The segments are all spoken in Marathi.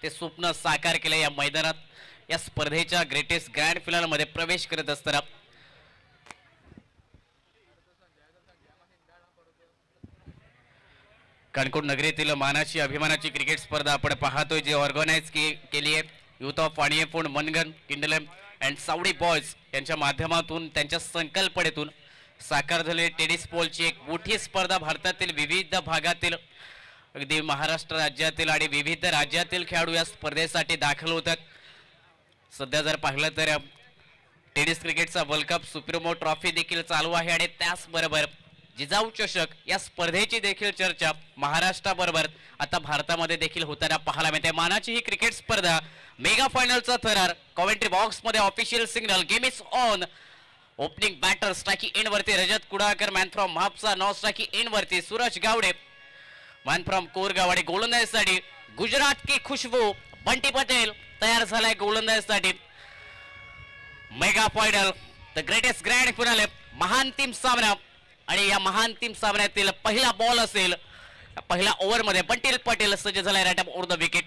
ते स्वप्न साकार केले या मैदानात या स्पर्धेच्या ग्रेटेस्ट ग्रँड फिनाल मध्ये प्रवेश करत असताना कानकोट नगरीतील मानाची अभिमानाची क्रिकेट स्पर्धा आपण पाहतोय जी ऑर्गनाइज केली आहे युथ ऑफ वाणियेफोन मनगन किंडलम अँड सावडी बॉयज यांच्या माध्यमातून त्यांच्या संकल्पनेतून साकार झालेली टेनिस बॉलची एक मोठी स्पर्धा भारतातील विविध भागातील अगदी महाराष्ट्र राज्यातील आणि विविध राज्यातील खेळाडू या स्पर्धेसाठी दाखल होतात। सध्या जर पाहिलं तर टेनिस क्रिकेटचा वर्ल्ड कप सुप्रीमो ट्रॉफी देखील चालू आहे आणि त्याचबरोबर जिजाऊ चषक या स्पर्धेची देखील चर्चा महाराष्ट्राबरोबर आता भारतामध्ये देखील होताना पाहायला मिळते। मानाची ही क्रिकेट स्पर्धा मेगा फायनलचा थरार कॉमेंट्री बॉक्स मध्ये official signal game is on. Opening batter striking end वरती Rajat Kudalkar man from Mhapsa non striking end वरती सूरज गावडे मॅन फ्रॉम कोरगाव आणि गोलंदाजीसाठी गुजरात की खुशबू बंटी पटेल तयार झालाय गोलंदाजीसाठी। Mega final the greatest grand finale महांतिम सामना आणि या महांतिम सामन्यातील पहिला बॉल असेल पहिल्या ओव्हर मध्ये बंटी पटेल सज्ज झालाय राईट ओव्हर द विकेट।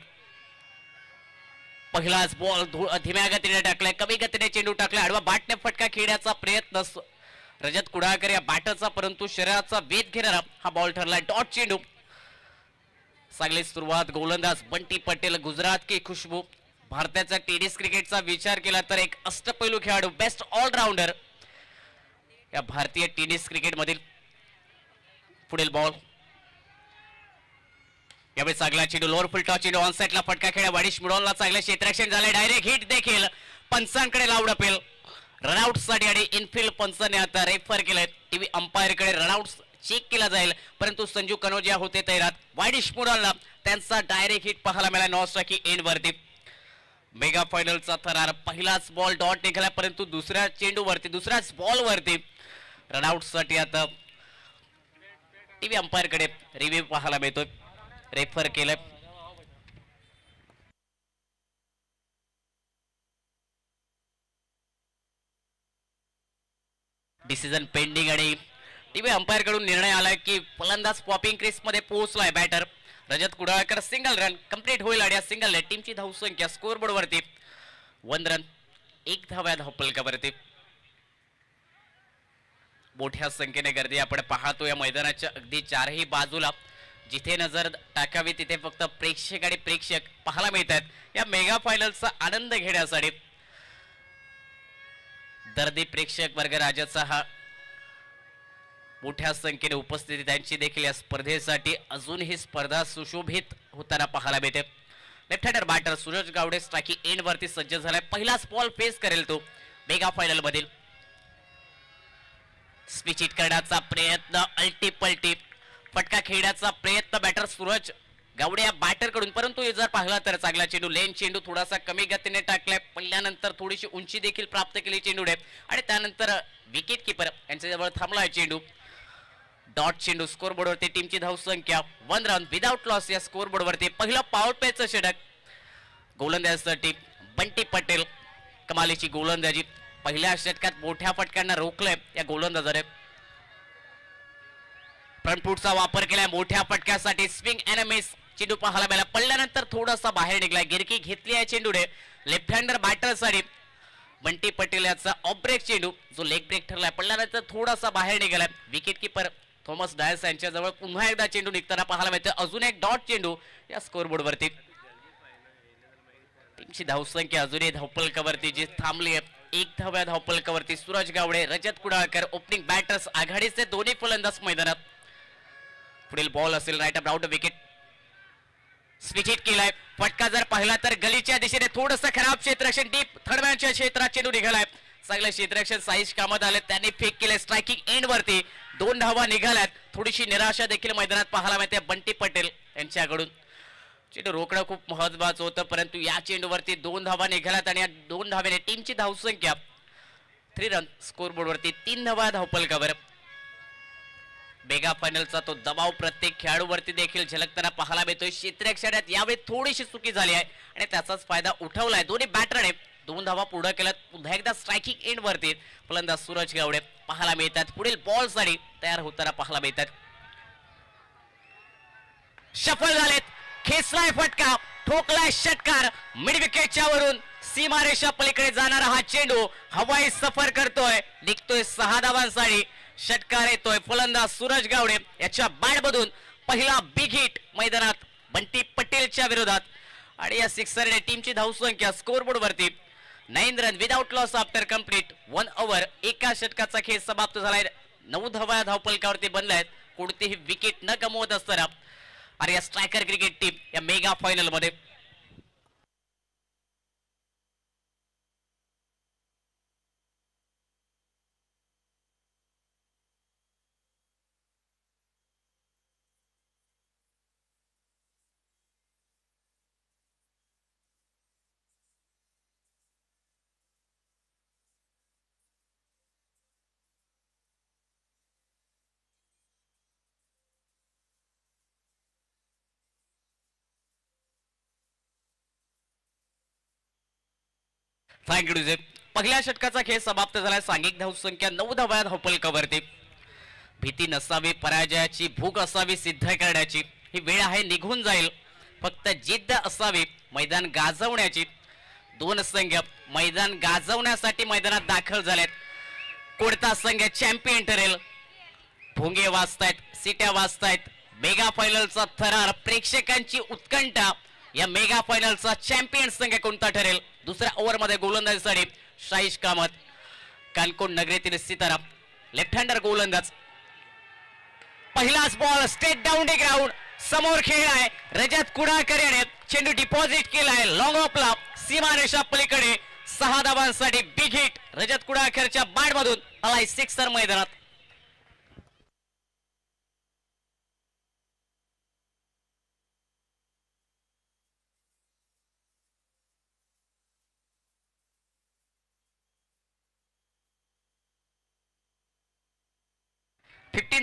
पहिलाच बॉल धीम्या गतीने टाकलाय कमी गतीने चेंडू टाकलाय आडवा बॅटने फटका खेळण्याचा प्रयत्न रजत कुडाळकर या बॅटरचा परंतु शरीराचा वेध घेणारा हा बॉल ठरलाय डॉट चेंडू। चांगली सुरुवात गोलंदाज बंटी पटेल गुजरात की खुशबू भारताच्या टेनिस क्रिकेटचा विचार केला तर एक अष्टपैलू खेळाडू बेस्ट ऑलराऊंडर या भारतीय टेनिस क्रिकेट मधील पुढील बॉल यावेळी चांगला चेंडू लोअर फुल टॉस चेंडू ऑन साइडला फटका खेळा वाडिश मिडॉलला चांगलं क्षेत्ररक्षण झाले डायरेक्ट हिट देखील पंचांकडे लावड अपेल रनआउट साठी आणि इनफिल्ड पंचाने आता रेफर केलंय टीव्ही अंपायर कडे रनआउट चेक केला जाईल परंतु संजू कनोजिया होते तैनात वाडिश मिडॉलला त्यांचा डायरेक्ट हिट पाहायला मिळाला नॉन स्ट्राइकिंग एंड वरती। मेगा फायनलचा थरार पहिलाच बॉल डॉट निघाला परंतु दुसऱ्या चेंडू वरती दुसऱ्याच बॉल वरती रनआउट साठी आता टीव्ही अंपायर कडे रिव्ह्यू पाहायला मिळतोय रेफर केलं। डिसिजन पेंडिंग आणि टीव्ही अंपायर कडून निर्णय आलाय की फलंदाज पॉपिंग क्रीज मध्ये पोहोचलाय बॅटर रजत कुडाळकर सिंगल रन कंप्लीट होईल आणि या सिंगल टीमची धावसंख्या स्कोर बोर्ड वरती 1 रन 1 धाव्या धावफलकावरती। मोठ्या संख्येने गर्दी आपण पाहतो या मैदानाच्या अगदी चारही बाजूला जिथे नजर टाकावी तिथे फक्त प्रेक्षक आणि प्रेक्षक पाहायला मिळतात। या मेगा फायनलचा आनंद घेण्यासाठी दर्दी प्रेक्षक वर्ग राज्याचा हा मोठ्या संख्येने उपस्थिती त्यांची देखील या स्पर्धेसाठी अजून ही स्पर्धा सुशोभित होताना पाहायला मिळते। Left hander batter Suraj Gawade striking end वरती सज्ज झालाय पहिलाच बॉल फेस करेल तो मेगा फायनल मधील स्विच हिट करण्याचा प्रयत्न अल्टीपल्टी फटका खेळण्याचा प्रयत्न बॅटर सूरज गावडे या बॅटर कडून परंतु जर पाहिला तर चांगला चेंडू लेन चेंडू थोडासा कमी गतीने टाकलाय पडल्यानंतर थोडीशी उंची देखील प्राप्त केली चेंडूने आणि त्यानंतर विकेट कीपर यांच्याजवळ थांबलाय चेंडू डॉट चेंडू स्कोर बोर्ड वरती टीमची धावसंख्या 1 रन विदाउट लॉस या स्कोर बोर्ड वरती। पहिला पॉवर प्लेचं षटक गोलंदाजीसाठी बंटी पटेल कमालीची गोलंदाजी पहिल्या षटकात मोठ्या फटक्यांना रोखलंय या गोलंदाजाने फ्रंट फूटचा वापर केलाय मोठ्या फटक्यासाठी स्विंग एनमिस चेंडू पाहायला मिळाला पडल्यानंतर थोडासा बाहेर निघलाय गिरकी घेतली आहे चेंडूने लेफ्ट हँडर बॅटर साठी बंटी पटेल याचा ऑफ ब्रेक चेंडू जो लेग ब्रेक ठरलाय पडल्यानंतर थोडासा बाहेर निघालाय विकेट कीपर थॉमस डायस यांच्याजवळ पुन्हा एकदा चेंडू निघताना पाहायला मिळते अजून एक डॉट चेंडू या स्कोर बोर्ड वरती। टीमची धावसंख्या अजूनही धावफलकावरती जी थांबली आहे 1 धाव्या धावफलकावरती। सूरज गावडे रजत कुडाळकर ओपनिंग बॅटर्स आघाडीचे दोन्ही फलंदाज मैदानात। पुढील बॉल असेल right up out wicket switch hit केलाय फटका जर पाहिला तर गलीच्या दिशेने थोडंसं खराब क्षेत्ररक्षण डीप थर्डमॅनच्या क्षेत्रात चेंडू निघालाय चांगलं क्षेत्ररक्षण साईज कामात आले त्यांनी फेक केले स्ट्राइकिंग एंड वरती 2 धावा निघाल्यात थोडीशी निराशा देखील मैदानात पाहायला मिळते बंटी पटेल यांच्याकडून चेंडू रोखणं खूप महत्वाचं होतं परंतु या चेंडूवरती 2 धावा निघाल्यात आणि या 2 धावेने टीमची धावसंख्या 3 रन स्कोर बोर्ड वरती 3 धावा धावफलकावर। मेगा फायनलचा तो दबाव प्रत्येक खेळाडूवरती देखील झलकताना पाहायला मिळतोय क्षेत्ररक्षणात यावेळी थोडीशी चुकी झाली आहे आणि त्याचाच फायदा उठवलाय दोन्ही बॅटरने 2 धावा पुढे केल्यात पुन्हा एकदा स्ट्राइकिंग एंड वरती फलंदाज सूरज गावडे पाहायला मिळतात पुढील बॉल साठी तयार होताना पाहायला मिळतात। शफल झालेत खेचलाय फटका ठोकला षटकार मिड विकेटच्या वरून सीमारेषा पलीकडे जाणारा हा चेंडू हवाई सफर करतोय, निघतोय 6 धावांसाठी. षटकार येतोय फलंदाज सूरज गावडे याच्या बॅटमधून. पहिला बिग हिट मैदानात बंटी पटेलच्या विरोधात आणि या सिक्सरने टीमची धावसंख्या स्कोरबोर्ड वरती 9 run without loss after complete 1 over. एका षटकाचा खेळ समाप्त झालाय. 9 धावा धावपलकावरती बनलायत, कोणतीही विकेट न गमवत असताना आणि या स्ट्रायकर क्रिकेट टीम या मेगा फायनल मध्ये. Thank you DJ. पहिल्या षटकाचा खेळ समाप्त झाला. सांघिक धावसंख्या 9 धावा धावपलकावरती. भीती नसावी, पराजयाची भूक असावी सिद्ध करण्याची. ही वेळ आहे, निघून जाईल. फक्त जिद्द असावी मैदान गाजवण्याची. 2 संघ मैदान गाजवण्यासाठी मैदानात दाखल झालेत. कोणता संघ चॅम्पियन ठरेल? भोंगे वाजतायत, सिट्या वाजतायत. मेगा फायनलचा थरार, प्रेक्षकांची उत्कंठा. या मेगा फायनलचा चॅम्पियन संघ कोणता ठरेल? दुसऱ्या ओव्हरमध्ये गोलंदाजीसाठी शाहीश कामत. कानकोण नगरीतील सितारा लेफ्ट हँडर गोलंदाज. पहिलाच ball straight down the ground. समोर खेळलाय रजत कुडाळकर याने. चेंडू डिपॉझिट केलाय लॉंग ऑफला सीमारेषा पलीकडे. 6 धावांसाठी बिग हिट रजत कुडाळकरच्या बॅटमधून आलाय सिक्सर मैदानात.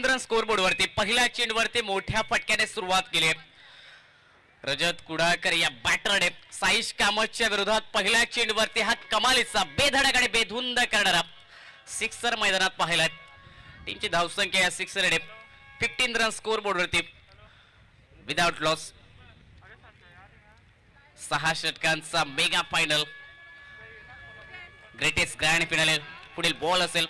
रन स्कोरबोर्ड वरती. पहिल्या चेंडूवरती मोठ्या फटक्याने सुरुवात केली रजत कुडाळकर या बॅटरने. साईश कामतच्या विरोधात पहिल्या चेंडूवरती हा कमालीचा बेधडक आणि बेधुंद करणारा सिक्सर मैदानात पाहिलाय. टीमची धावसंख्या या सिक्सरने 15 रन स्कोरबोर्ड वरती विदाउट लॉस. 6 षटकांचा mega final, greatest grand finale. पुढील बॉल असेल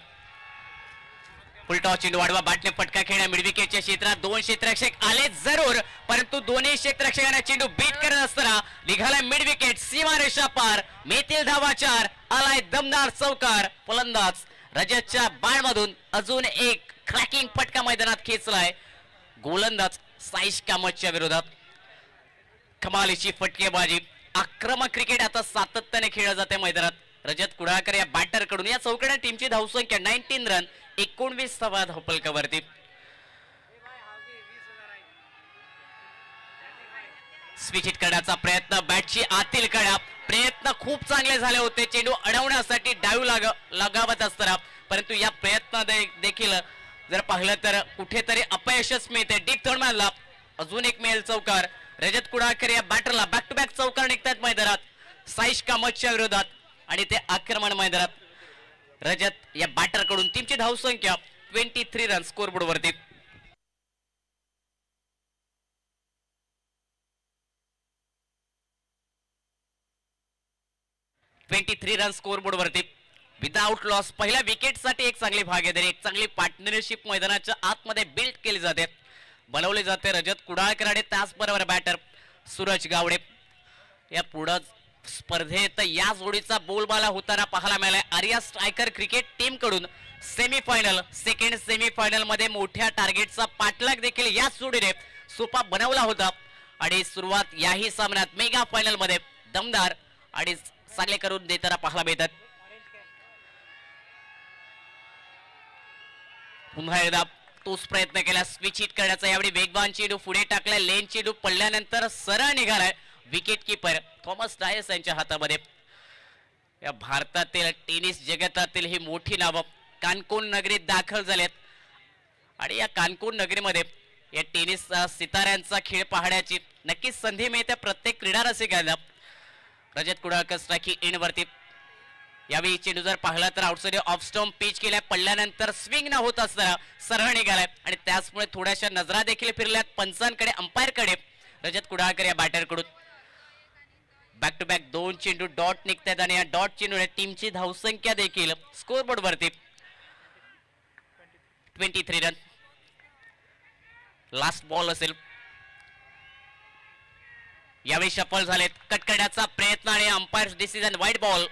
फुलटॉस. चेंडू वाढवा, बॅटने फटका खेळण्या मिड विकेटच्या क्षेत्रात. 2 क्षेत्ररक्षक आले जरूर, परंतु दोन्ही क्षेत्ररक्षकांना चेंडू बीट करत असताना निघालाय मिड विकेट सीमारेषा पार. मेतील धावा 4. आलाय दमदार चौकार. फलंदाज रजतच्या बॅटमधून अजून एक क्रॅकिंग फटका मैदानात खेचलाय गोलंदाज साईश कामतच्या विरोधात. कमालीची फटकेबाजी, आक्रमक क्रिकेट आता सातत्याने खेळलं जाते मैदानात. रजत कुडाळकर या बॅटर कडून. या चौकड्या टीमची धावसंख्या 19 रन 19 धावा धावपलकावरती. स्विच हिट करण्याचा प्रयत्न, बॅटची आतील कडा. प्रयत्न खूप चांगले झाले होते चेंडू अडवण्यासाठी डायव लगावत असताना, परंतु या प्रयत्न देखील जर पाहिलं तर कुठेतरी अपयशच मिळते. डीप थर्ड मॅनला अजून एक मेल चौकार. रजत कुडाळकर या बॅटरला बॅक टू बॅक चौकार निघतात मैदानात साईश कामतच्या विरोधात आणि ते आक्रमण मैदानात. रजत या बॅटर कडून. टीमची धावसंख्या 23 रन स्कोरबोर्ड वरती. रन स्कोरबोर्ड वरती विदाउट लॉस. पहिल्या विकेट साठी एक चांगली भागीदारी, एक चांगली पार्टनरशिप मैदानाच्या आतमध्ये बिल्ड केली जाते, बनवली जाते. रजत कुडाळकर आणि त्याचबरोबर बॅटर सूरज गावडे या पुढे स्पर्धेत या जोडीचा बोलबाला होताना पाहायला मिळाला. आर्या स्ट्रायकर क्रिकेट टीम कडून सेमीफायनल, सेकंड सेमीफायनल मध्ये मोठ्या टार्गेटचा पाठलाग देखील याच जोडीने सोपा बनवला होता आणि सुरुवात याही सामन्यात मेगा फायनल मध्ये दमदार आणि चांगले करून देताना पाहायला मिळतात. पुन्हा एकदा तोच प्रयत्न केला स्विच हिट करण्याचा. यावेळी वेगवान चेंडू पुढे टाकलाय. लेन चेंडू पडल्यानंतर सरळ निघालाय विकेट कीपर थॉमस डायस यांच्या हातामध्ये. या भारतातील टेनिस जगतातील ही मोठी नावं कानकोण नगरीत दाखल झालेत आणि या कानकोण नगरीमध्ये या टेनिस सिताऱ्यांचा खेळ पाहण्याची नक्कीच संधी मिळते प्रत्येक क्रीडा रसिकांना. रजत कुडाळकर स्ट्रायकिंग एंड वरती. यावेळी चेंडू जर पाहिला तर आउटसाइड ऑफ स्टंप पिच केल्या, पडल्यानंतर स्विंग न होत असताना सरळ निघालाय आणि त्याचमुळे थोड्याशा नजरा देखील फिरल्यात पंचांकडे, अंपायर कडे रजत कुडाळकर या बॅटर कडून. बॅक टू बॅक 2 चेंडू डॉट निघतात आणि या डॉट चेंडूने टीमची धावसंख्या देखील स्कोरबोर्ड वरती 23 रन. लास्ट बॉल असेल. यावेळी शफल झालेत. कट करण्याचा प्रयत्न आणि umpire decision wide ball.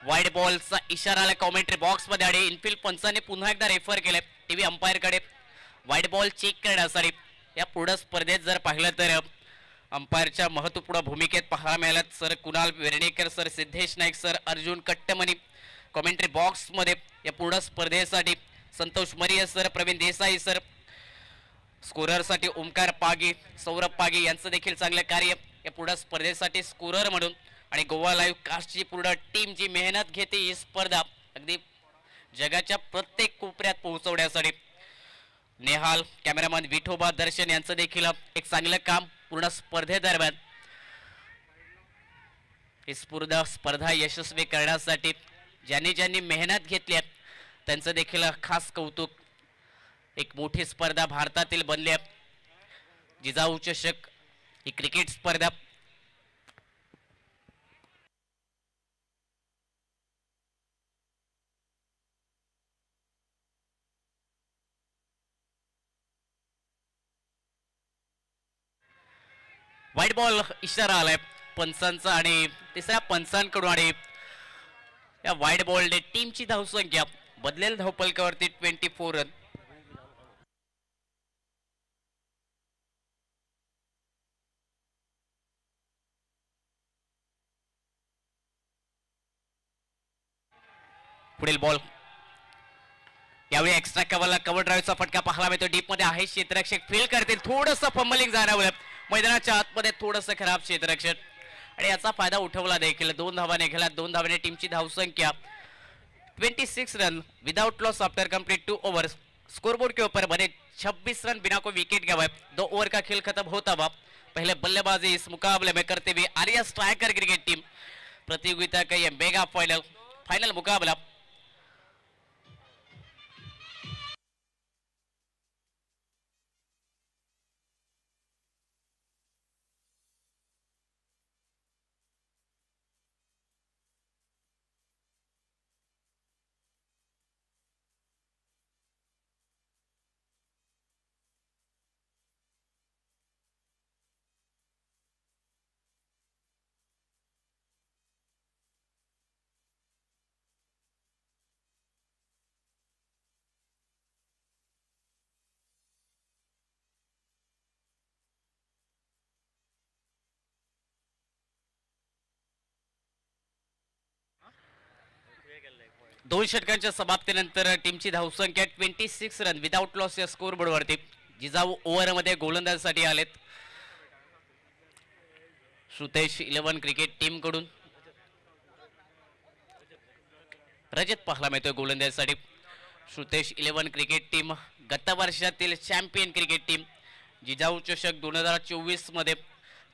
Wide बॉलचा इशारा आला कॉमेंट्री बॉक्स मध्ये आणि इनफिल्ड पंचाने पुन्हा एकदा रेफर केले टीव्ही अंपायर कडे वाईड बॉल चेक करण्यासाठी. या पुढे स्पर्धेत जर पाहिलं तर अंपायरच्या महत्वपूर्ण भूमिकेत पाहायला मिळाल्यात sir Kunal Vernekar, sir Siddhesh Naik, sir Arjun Kattamani. Commentary box मध्ये या पूर्ण स्पर्धेसाठी संतोष मरिया सर, प्रवीण देसाई सर. स्कोररसाठी ओमकार पागी, सौरभ पागी यांचं देखील चांगलं कार्य या पूर्ण स्पर्धेसाठी स्कोरर म्हणून. आणि गोवा लाईव्ह कास्टची पूर्ण टीम जी मेहनत घेते ही स्पर्धा अगदी जगाच्या प्रत्येक कोपऱ्यात पोहोचवण्यासाठी. नेहाल, कॅमेरामॅन विठोबा, दर्शन यांचं देखील एक चांगलं काम पूर्ण स्पर्धेदरम्यान. ही स्पर्धा यशस्वी करण्यासाठी ज्यांनी मेहनत घेतली त्यांचं देखील खास कौतुक. एक मोठी स्पर्धा भारतातील बनली आहे. जिजाऊ चषक ही क्रिकेट स्पर्धा वाईट बॉल इशारा आलाय पंचांचा आणि तिसऱ्या पंचांकडून आणि या वाईट बॉलने टीमची धावसंख्या बदलेल धावपलकावरती 24 रन. पुढील बॉल यावेळी एक्स्ट्रा कव्हरला कव्हर ड्राईव्हचा फटका पाहायला मिळतो. डीप मध्ये आहे क्षेत्ररक्षक फील करतील. थोडंसं फंबलिंग जाणवलं मैदानाच्या आतमध्ये थोडंसं खराब क्षेत्ररक्षण आणि याचा फायदा उठवला देखील. 2 धावा निघाल्या. 2 धावाने टीमची धावसंख्या 26 run without loss after complete 2 overs. Scoreboard के ऊपर बने 26 रन बिना कोई विकेट गवाए. 2 ओवर का खेल खत्म होता हुआ पहले बल्लेबाजी इस मुकाबले में करते हुए आर्या स्ट्राइकर क्रिकेट टीम. प्रतियोगिता का यह मेगा फाइनल मुकाबला दोन षटकांच्या समाप्तीनंतर टीमची धावसंख्या 26 रन विदाउट लॉस या स्कोरबोर्ड वरती. जिजाऊ ओव्हर मध्ये गोलंदाजीसाठी आलेत. श्रुतेश 11 क्रिकेट टीम कडून रजत पाहायला मिळतोय गोलंदाजीसाठी. श्रुतेश 11 क्रिकेट टीम गत वर्षातील चॅम्पियन क्रिकेट टीम. जिजाऊ चषक 2024 मध्ये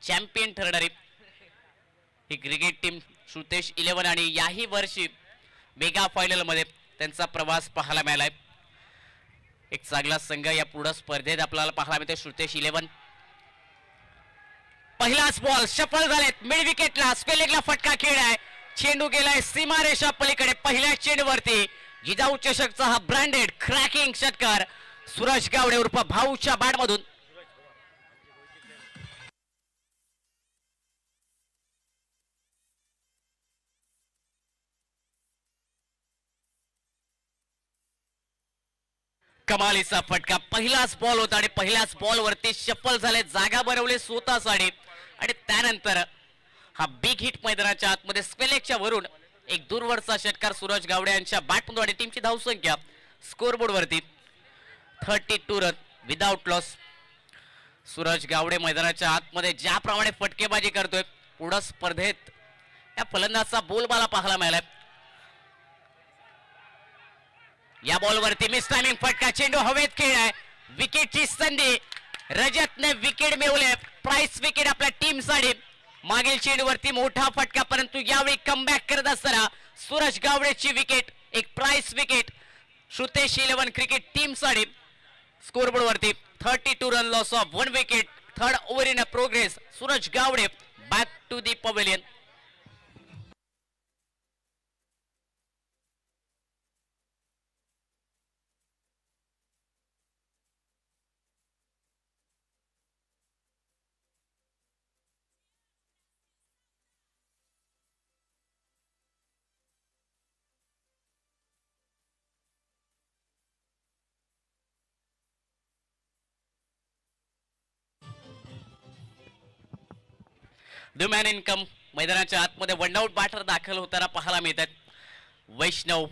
चॅम्पियन ठरणारी ही क्रिकेट टीम श्रुतेश 11 आणि याही वर्षी मेगा फायनल मध्ये त्यांचा प्रवास पाहायला मिळालाय. एक चांगला संघ या पूर्ण स्पर्धेत आपल्याला पाहायला मिळते. श्रुतेश 11 पहिलाच बॉल शफल झालेत. मिड विकेटला स्पेलिंगला फटका खेळलाय. चेंडू गेलाय सीमारेषा पलीकडे. पहिल्या चेंडूवरती जिजाऊ चषकचा हा ब्रँडेड क्रॅकिंग षटकार सूरज गावडे उर्फ भाऊच्या बॅटमधून. कमालीचा फटका. पहिलाच बॉल होता आणि पहिल्याच बॉल वरती शफल झाले. जागा बनवली स्वतःसाठी आणि त्यानंतर हा बिग हिट मैदानाच्या आतमध्ये स्पेलेकच्या वरून एक दूरवरचा षटकार सूरज गावडे यांच्या बॅटमधून आणि टीमची धावसंख्या स्कोरबोर्ड वरती 32 run without loss. Suraj Gawade मैदानाच्या आतमध्ये ज्याप्रमाणे फटकेबाजी करतोय पुढे स्पर्धेत या फलंदाजाचा बोलबाला पाहायला मिळालाय. या बॉलवरती मिस टायमिंग फटका. चेंडू हवेत खेळलाय. विकेटची संधी. रजतने विकेट मिळवले. प्राइस विकेट आपल्या टीम साठी. मागील चेंडूवरती मोठा फटका परंतु यावेळी कमबॅक करत असताना सूरज गावडेची विकेट. एक price wicket Shrutesh 11 cricket team साठी. स्कोरबोर्ड वरती 32 run loss of 1 wicket. Third over in progress. Suraj Gawade back to the pavilion. The man income मैदानाच्या आतमध्ये वन आउट बॅटर दाखल होताना पाहायला मिळतात. Vaishnav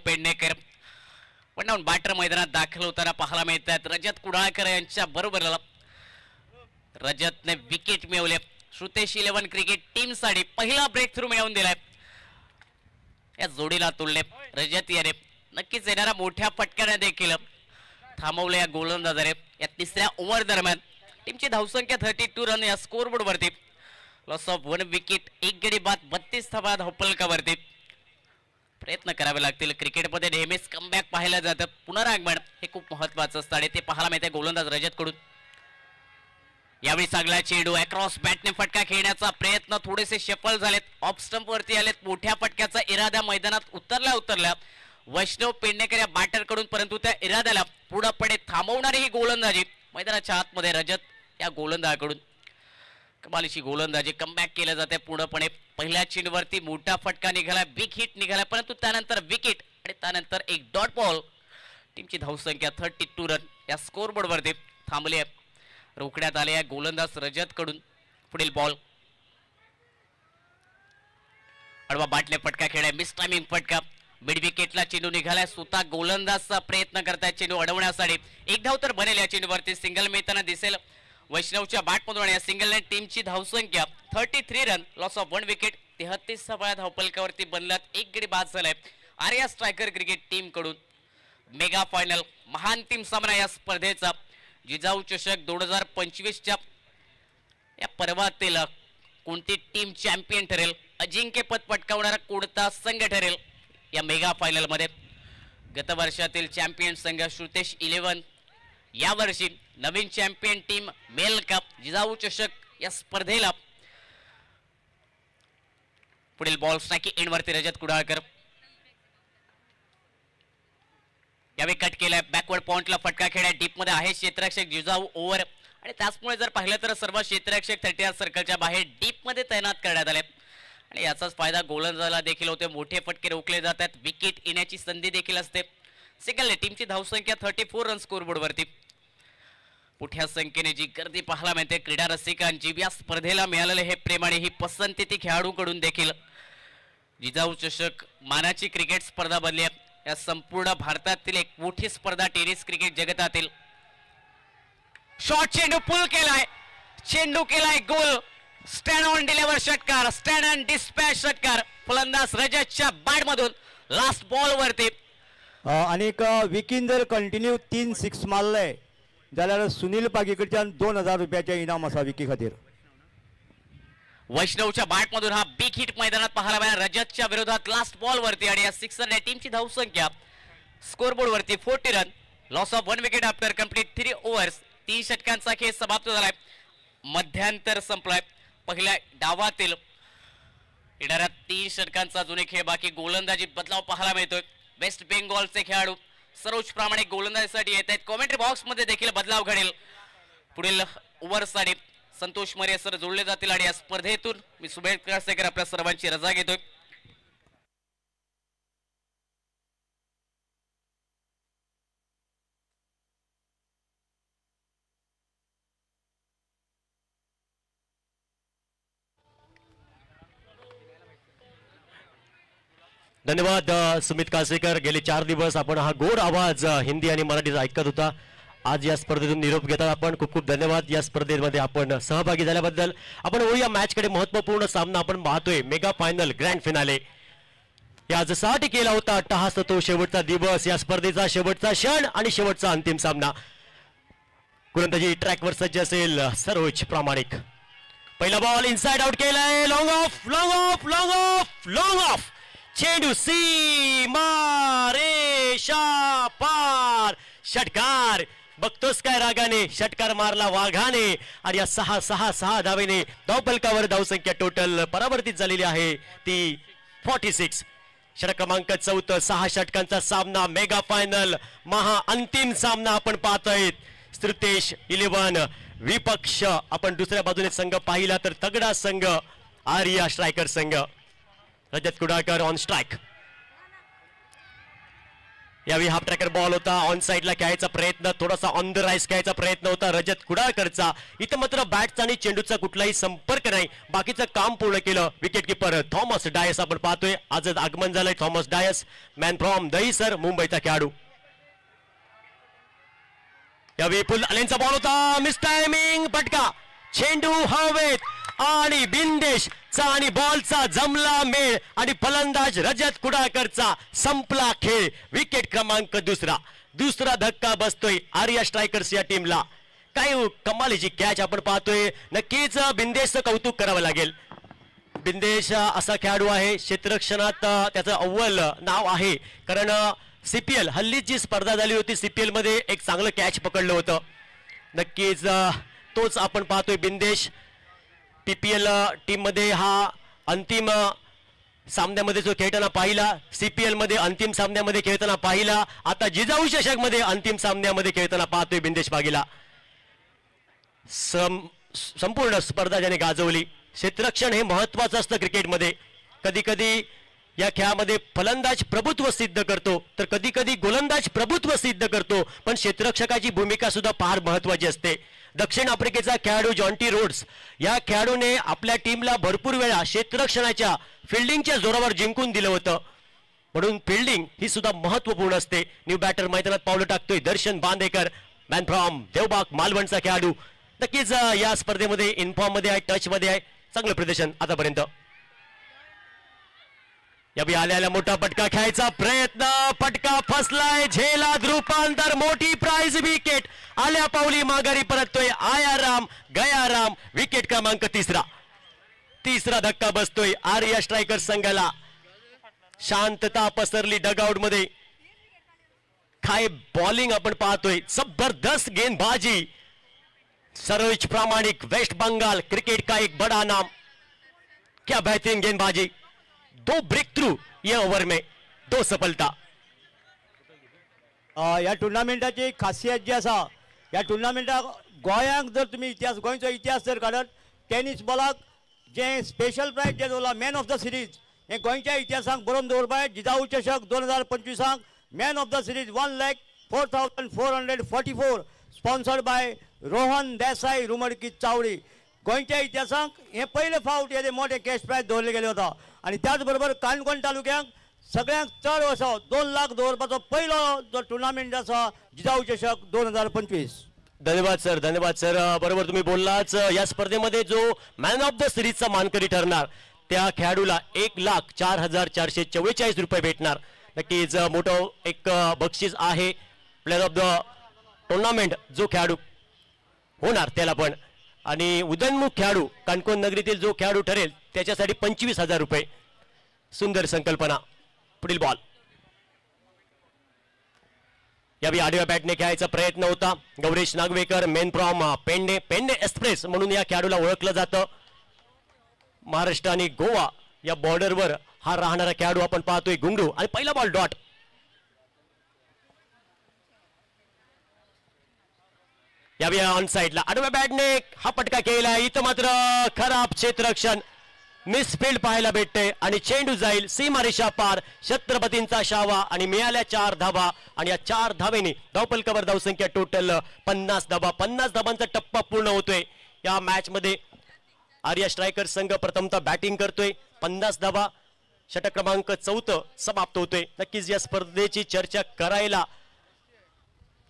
Pednekar one out batter मैदानात दाखल होताना पाहायला मिळतात. रजत कुडाळकर यांच्या बरोबरला रजतने विकेट मिळवले. श्रुतेश 11 क्रिकेट टीम साठी पहिला ब्रेक थ्रू मिळवून दिलाय. या जोडीला तोडले रजत याने. नक्कीच येणाऱ्या मोठ्या फटक्याने देखील थांबवले या गोलंदाजाने. या तिसऱ्या ओव्हर दरम्यान टीमची धावसंख्या 32 रन या स्कोरबोर्ड वरती. लॉस ऑफ 1 विकेट, एक गडी बाद, 32 धावा धावफलकावरती. प्रयत्न करावे लागतील. क्रिकेटमध्ये नेहमीच कमबॅक पाहायला जातं. पुनरागमन हे खूप महत्वाचं असतं आणि ते पाहायला मिळते गोलंदाज रजत कडून. यावेळी चांगला चेंडू अक्रॉस बॅटने फटका खेळण्याचा प्रयत्न, थोडेसे सफल झालेत. ऑफ स्टंप वरती आलेत. मोठ्या फटक्याचा इरादा मैदानात उतरल्या वैष्णव पेडणेकर या बॅटर कडून, परंतु त्या इराद्याला पुढे थांबवणारी ही गोलंदाजी मैदानाच्या आतमध्ये रजत या गोलंदाजाकडून. कमालीची गोलंदाजी, कमबॅक केलं जाते पूर्णपणे. पहिल्या चेंडूवरती मोठा फटका निघाला, बिग हिट निघाला, परंतु त्यानंतर विकेट आणि त्यानंतर एक डॉट बॉल. टीमची धावसंख्या 32 रन या स्कोरबोर्ड वरती थांबली आहे. रोखण्यात आले आहे गोलंदाज रजत कडून. पुढील बॉल अडवा बाटले फटका खेळाय, मिस टायमिंग फटका. मिड विकेटला चेंडू निघालाय. स्वतः गोलंदाजचा प्रयत्न करताय चेंडू अडवण्यासाठी. एक धाव तर बनेल या चेंडूवरती. सिंगल मिळताना दिसेल वैष्णवच्या बॅटमधून. या सिंगलने टीमची धावसंख्या 33 रन, लॉस ऑफ 1 विकेट, 33 धावा धावफलकावरती बनलात. एक गडी बाद झालाय आर्या स्ट्रायकर क्रिकेट टीम कडून. मेगा फायनल महाअंतिम सामना या स्पर्धेचा. जिजाऊ चषक 2025च्या या पर्वातील कोणती टीम चॅम्पियन ठरेल, अजिंक्यपद पटकावणारा कोणता संघ ठरेल या मेगा फायनल मध्ये. गत वर्षातील चॅम्पियन संघ श्रुतेश 11, या वर्षी नवीन चॅम्पियन टीम मेल कप जिजाऊ चषक या स्पर्धेला. पुढील बॉल स्ट्राइकिंग एंड वरती रजत कुडाळकर. यावेळी कट केलाय. बॅकवर्ड पॉइंटला फटका खेळाय. डीप मध्ये आहे क्षेत्ररक्षक जिजाऊ ओव्हर आणि त्याचमुळे जर पाहिलं तर सर्व क्षेत्ररक्षक 30 सर्कलच्या बाहेर डीप मध्ये तैनात करण्यात आले आणि याचाच फायदा गोलंदाजाला देखील होते. मोठे फटके रोखले जातात. विकेट येण्याची संधी देखील असते. सिंगलने टीमची धावसंख्या 34 रन स्कोरबोर्ड वरती. मोठ्या संख्येने जी गर्दी पाहायला मिळते क्रीडा रसिकांची. या स्पर्धेला मिळालेले हे प्रेम आणि ही पसंती ती खेळाडूंकडून देखील. जिजाऊ चषक मानाची क्रिकेट स्पर्धा बनली आहे. या संपूर्ण भारतातील एक मोठी स्पर्धा टेनिस क्रिकेट जगतातील. शॉर्ट चेंडू पुल केलाय, चेंडू केलाय गोल. स्टँड ऑन डिलिव्हर षटकार, स्टँड ऑन डिस्पॅच षटकार. फलंदाज रजतच्या बॅट मधून लास्ट बॉल वरती. आणि विकीन जर कंटिन्यू 3 6 मारले जाल्यार सुनील पागीकडच्यान 2000 रुपयाचे इनाम असा विकी खातीर. वैष्णवच्या बॅट मधून हा बिग हिट मैदानात पाहायला मिळाला रजतच्या विरोधात लास्ट बॉल वरती. आणि या सिक्सरने टीमची धावसंख्या स्कोरबोर्ड वरती 40 run, loss of 1 wicket after complete 3 overs. 3 षटकांचा खेळ समाप्त झालाय. मध्यांतर संपलाय. पहिल्या डावातील येणाऱ्या 3 षटकांचा जुने खेळ बाकी. गोलंदाजी बदलाव पाहायला मिळतोय. वेस्ट बेंगॉलचे खेळाडू सरोज प्रामाणिक गोलंदाजीसाठी येत आहेत. कॉमेंट्री बॉक्स मध्ये देखील बदलाव घडेल. पुढील ओव्हरसाठी संतोष मरे सर जोडले जातील आणि या स्पर्धेतून मी सुबेर कासेकर आपल्या सर्वांची रजा घेतोय. धन्यवाद सुमित कासेकर. गेले 4 दिवस आपण हा गोड आवाज हिंदी आणि मराठीचा ऐकत होता. आज या स्पर्धेतून निरोप घेतात आपण. खूप खूप धन्यवाद या स्पर्धेमध्ये आपण सहभागी झाल्याबद्दल. आपण या मॅच कडे. महत्वपूर्ण सामना आपण पाहतोय. Mega final grand finale. या जसाठी केला होता अट्टहास तो शेवटचा दिवस, या स्पर्धेचा शेवटचा क्षण आणि शेवटचा अंतिम सामना. गोलंदाजी ट्रॅकवर सज्ज असेल सरोज प्रामाणिक. पहिला बॉल इनसाइड आउट केलाय. Long of, long of, long of, long of. चेंडू सीमा रेषा पार. षटकार बघतोस काय रागाने, षटकार मारला वाघाने आणि या 6 धावेने धावफलकावर धावसंख्या टोटल परावर्तित झालेली आहे ती 46. षटक क्रमांक 4, 6 षटकांचा सामना, मेगा फायनल, महा अंतिम सामना आपण पाहतोय. श्रुतेश 11 विपक्ष. आपण दुसऱ्या बाजूने संघ पाहिला तर तगडा संघ आर्या स्ट्रायकर संघ. रजत कुडाळकर ऑन स्ट्राइक. यावेळी हाफ ट्रॅकर बॉल होता, ऑन साइडला खेळायचा प्रयत्न, थोडासा ऑन द राईस खेळायचा प्रयत्न होता रजत कुडाळकरचा. इथं मात्र बॅटचा आणि चेंडूचा कुठलाही संपर्क नाही, बाकीचं काम पूर्ण केलं विकेट किपर थॉमस डायस. आपण पाहतोय आजच आगमन झालंय Thomas Dias, man from Dahisar, मुंबईचा खेळाडू. यावेळी पुल आलेंचा बॉल होता, मिस टायमिंग, पटका, चेंडू हवेत आणि बिंदेश चा आणि बॉलचा जमला मेळ आणि फलंदाज रजत कुडाळकरचा संपला खेळ. विकेट क्रमांक 2. दुसरा धक्का बसतोय आर्या स्ट्रायकर्स या टीमला. काय कमालीची कॅच आपण पाहतोय. नक्कीच बिंदेशचं कौतुक करावं लागेल. बिंदेश असा खेळाडू आहे, क्षेत्ररक्षणात त्याचं अव्वल नाव आहे, कारण CPL हल्ली जी स्पर्धा झाली होती CPL मध्ये एक चांगलं कॅच पकडलं होतं. नक्कीच तोच आपण पाहतोय बिंदेश. PPL टीम मध्ये हा अंतिम सामन्यामध्ये जो खेळताना पाहिला, CPL मध्ये अंतिम सामन्यामध्ये खेळताना पाहिला, आता जिजाऊ चषक मध्ये अंतिम सामन्यामध्ये खेळताना पाहतोय बिंदेश बागीला. संपूर्ण स्पर्धा ज्याने गाजवली. क्षेत्ररक्षण हे महत्वाचं असतं क्रिकेटमध्ये. कधी कधी या खेळामध्ये फलंदाज प्रभुत्व सिद्ध करतो तर कधी कधी गोलंदाज प्रभुत्व सिद्ध करतो, पण क्षेत्ररक्षकाची भूमिका सुद्धा फार महत्वाची असते. दक्षिण आफ्रिकेचा खेळाडू जॉन्टी रोड्स या खेळाडूने आपल्या टीमला भरपूर वेळा क्षेत्ररक्षणाच्या फिल्डिंगच्या जोरावर जिंकून दिलं होतं, म्हणून फिल्डिंग ही सुद्धा महत्वपूर्ण असते. न्यू बॅटर मैदानात पावलं टाकतोय दर्शन बांदेकर, मॅन फ्रॉम देवबाग मालवणचा खेळाडू. नक्कीच या स्पर्धेमध्ये इन्फॉर्म मध्ये आहे, टच मध्ये आहे, चांगलं प्रदर्शन आतापर्यंत. यावेळी आल्याला मोठा पटका खेळायचा प्रयत्न, पटका फसलाय, झेलात रूपांतर, मोठी प्राइज विकेट. आल्या पावली माघारी परततोय आयाराम गयाराम. विकेट क्रमांक 3. तिसरा धक्का बसतोय आर्या स्ट्रायकर संघाला. शांतता पसरली डगआउट मध्ये. काय बॉलिंग आपण पाहतोय, जबरदस्त गेंदबाजी. सरोज प्रामाणिक, वेस्ट बंगाल क्रिकेट का एक बड़ा नाम. क्या बेहतरीन गेंदबाजी. 2 ब्रेक थ्रू या ओव्हर में 2 सफलता. या टुर्नामेंटाची खासियत जी आसा, या टुर्नामेंटाक गोंयांक जर तुमी इतिहास, गोंयचो इतिहास जर काडत, टेनीस बॉलाक जे स्पेशल प्राइज जे दवरला मॅन ऑफ द सिरीज, हे गोंयच्या इतिहासाक बरोवन दवरपाक. जिजाऊ चषक 2025 man of the series 1,04,444 sponsored by Rohan Desai रुमडकी चावडी. गोंयच्या इतिहासाक हे पहिले फावट हे मोठे कॅश प्राइज दवरले गेले होता. आणि त्याचबरोबर काणकोण तालुक्यांक सगळ्यांत चड असो 2 लाख दवरपाचो पहिलो जो टुर्नामेंट आसा जिजाऊ चषक 2025. धन्यवाद सर, धन्यवाद सर. बरोबर तुम्ही बोललाच. या स्पर्धेमध्ये जो मॅन ऑफ द सिरीजचा मानकरी ठरणार त्या खेळाडूला 1,04,444 रुपये भेटणार. नक्कीच मोठं एक बक्षीस आहे. प्लेअर ऑफ द टुर्नामेंट जो खेळाडू होणार त्याला पण, आणि उदयनमुख खेळाडू काणकोण नगरीतील जो खेळाडू ठरेल त्याच्यासाठी 25,000 रुपये. सुंदर संकल्पना. पुढील बॉल. यावेळी आडव्या बॅटने खेळायचा प्रयत्न होता. Gauresh Nagvekar, man from Pedne, Pedne express म्हणून या खेळाडूला ओळखलं जातं. महाराष्ट्र आणि गोवा या बॉर्डरवर हा राहणारा खेळाडू आपण पाहतोय गुंगरू. आणि पहिला बॉल डॉट. यावेळी ऑन साइडला आडव्या बॅटने हा पटका केला. इथं मात्र खराब क्षेत्ररक्षण, मिसफिल्ड पाहायला भेटते आणि चेंडू जाईल सीमारेषा पार. छत्रपतींचा शावा आणि मिळाल्या 4 धावा. आणि या 4 धावेने धावफलकावर धावसंख्या टोटल 50 धावा. 50 धावांचा टप्पा पूर्ण होतोय या मॅच मध्ये. आर्या स्ट्रायकर संघ प्रथमतः बॅटिंग करतोय. 50 धावा. षटक क्रमांक 4 समाप्त होतोय. नक्कीच या स्पर्धेची चर्चा करायला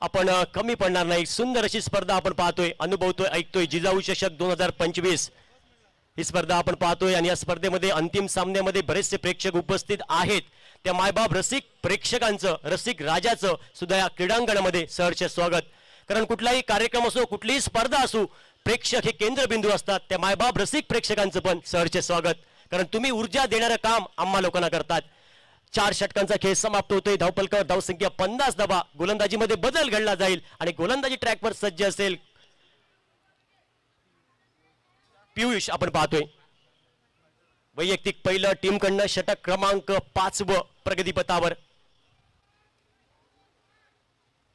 आपण कमी पडणार नाही. सुंदर अशी स्पर्धा आपण पाहतोय, अनुभवतोय, ऐकतोय. जिजाऊ चषक 2025 ही स्पर्धा आपण पाहतोय आणि या स्पर्धेमध्ये अंतिम सामन्यामध्ये बरेचसे प्रेक्षक उपस्थित आहेत. त्या मायबाप रसिक प्रेक्षकांचं, रसिक राजाचं सुद्धा या क्रीडांगणामध्ये सहर्ष स्वागत. कारण कुठलाही कार्यक्रम असो, कुठलीही स्पर्धा असो, प्रेक्षक हे केंद्रबिंदू असतात. त्या मायबाप रसिक प्रेक्षकांचं पण सहर्ष स्वागत, कारण तुम्ही ऊर्जा देणारं काम आम्हा लोकांना करतात. 4 षटकांचा खेळ समाप्त होतोय. धावपलकावर धावसंख्या 50 धावा. गोलंदाजीमध्ये बदल घडला जाईल आणि गोलंदाजी ट्रॅकवर सज्ज असेल पियुष. आपण पाहतोय वैयक्तिक पहिलं टीमकडनं षटक क्रमांक 5 प्रगतीपथावर.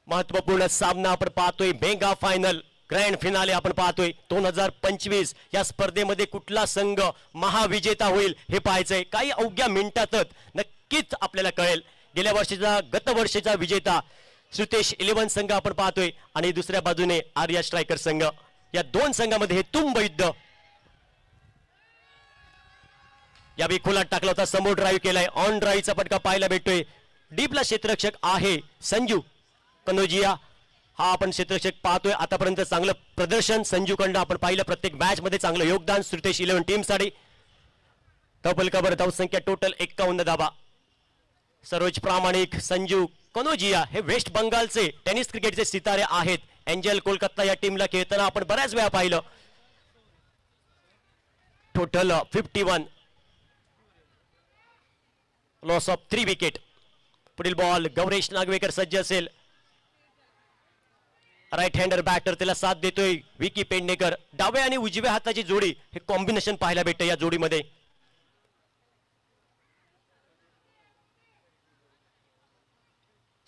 महत्वपूर्ण सामना आपण पाहतोय. मेगा फायनल ग्रँड फिनाले आपण पाहतोय 2025. या स्पर्धेमध्ये कुठला संघ महाविजेता होईल हे पाहायचंय. काही अवघ्या मिनिटातच नक्कीच आपल्याला कळेल. गेल्या वर्षीचा गतवर्षीचा विजेता श्रुतेश 11 संघ आपण पाहतोय आणि दुसऱ्या बाजूने आर्या स्ट्रायकर संघ. या दोन संघामध्ये हे तुंब युद्ध. यावेळी खोलात टाकला होता. समोर ड्राईव्ह केलाय. ऑन ड्राईव्हचा फटका पाहायला भेटतोय. डीपला क्षेत्ररक्षक आहे संजू कनोजिया. हा आपण क्षेत्ररक्षक पाहतोय. आतापर्यंत चांगलं प्रदर्शन संजू कडनं आपण पाहिलं. प्रत्येक मॅच मध्ये चांगलं योगदान श्रुतेश 11 टीम साठी. धावपलकावर धावसंख्या टोटल 51 धावा. सरोज प्रामाणिक संजू कनोजिया हे वेस्ट बंगालचे टेनिस क्रिकेटचे सितारे आहेत. एंजल कोलकाता या टीमला खेळताना आपण बऱ्याच वेळा पाहिलं. टोटल 51. Loss of 3 wicket. पुढील बॉल गौरेश नागवेकर सज्ज असेल. राईट हँडर बॅटर त्याला साथ देतोय विकी पेडणेकर. डाव्या आणि उजव्या हाताची जोडी हे कॉम्बिनेशन पाहायला भेटतं या जोडीमध्ये.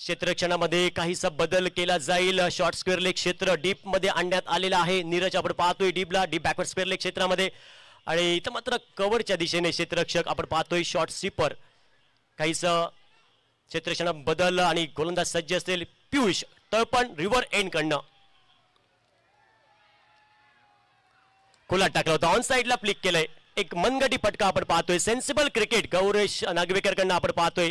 क्षेत्ररक्षणामध्ये काहीसा बदल केला जाईल. शॉर्ट स्क्वेअर लेग क्षेत्र डीप मध्ये आणण्यात आलेला आहे. नीरज आपण पाहतोय डीपला डीप बॅकवर्ड स्क्वेअर लेग क्षेत्रामध्ये आणि इथं मात्र कव्हरच्या दिशेने क्षेत्ररक्षक आपण पाहतोय शॉर्ट स्वीपर. काहीसा क्षेत्ररक्षणा बदल आणि गोलंदाज सज्ज असेल पियुष तळपण रिव्हर एंड कडनं. खोलात टाकला होता. ऑन साइडला फ्लिक केलंय. एक मनगटी फटका आपण पाहतोय. सेन्सिबल क्रिकेट गौरेश नागवेकर कडनं आपण पाहतोय.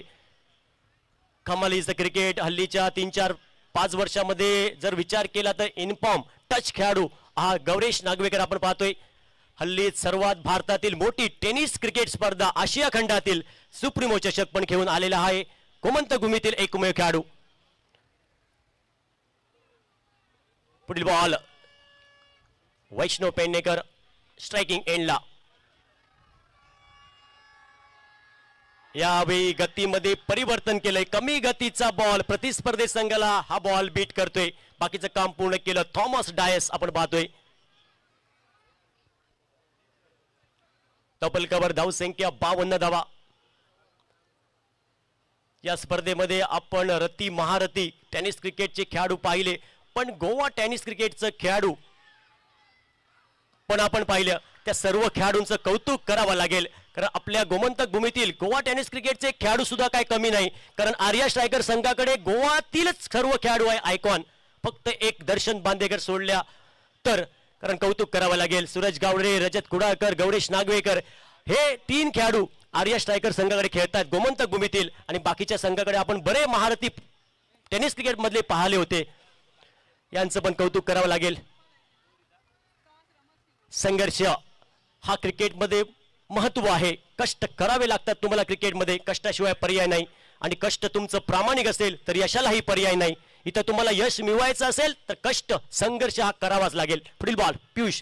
कमालीचं क्रिकेट हल्लीच्या 3-4-5 वर्षामध्ये जर विचार केला तर इनफॉर्म टच खेळाडू हा गौरेश नागवेकर आपण पाहतोय. हल्ली सर्वात भारतातील मोठी टेनिस क्रिकेट स्पर्धा आशिया खंडातील सुप्रीमो चषक पण खेळून आलेला आहे. गोमंतक भूमीतील एकमेव खेळाडू. पुढील बॉल वैष्णव पेडणेकर स्ट्रायकिंग एंडला. यावेळी गतीमध्ये परिवर्तन केलंय. कमी गतीचा बॉल प्रतिस्पर्धी संघाला हा बॉल बीट करतोय. बाकीचं काम पूर्ण केलं थॉमस डायस आपण पाहतोय. धावपलकावर धावसंख्या 52 धावा. या स्पर्धेमध्ये आपण रती महारथी टेनिस क्रिकेटचे खेळाडू पाहिले पण गोवा टेनिस क्रिकेटचं खेळाडू पण आपण पाहिलं. त्या सर्व खेळाडूंचं कौतुक करावं लागेल कारण आपल्या गोमंतक भूमीतील गोवा टेनिस क्रिकेटचे खेळाडू सुद्धा काय कमी नाही. कारण आर्या स्ट्रायकर संघाकडे गोवातीलच सर्व खेळाडू आहे आयकॉन. फक्त एक दर्शन बांदेकर सोडल्या तर कारण कौतुक करावं लागेल. सूरज गावडे रजत कुडाळकर गौरेश नागवेकर हे 3 खेळाडू आर्या स्ट्रायकर संघाकडे खेळतात गोमंतक भूमीतील आणि बाकीच्या संघाकडे आपण बरे महारथी टेनिस क्रिकेट मधले पाहिले होते. यांचं पण कौतुक करावं लागेल. संघर्ष हा क्रिकेटमध्ये महत्व आहे. कष्ट करावे लागतात तुम्हाला क्रिकेटमध्ये. कष्टाशिवाय पर्याय नाही आणि कष्ट तुमचं प्रामाणिक असेल तर यशालाही पर्याय नाही. इथं तुम्हाला यश मिळवायचं असेल तर कष्ट संघर्ष हा करावाच लागेल. पुढील बॉल पियुष.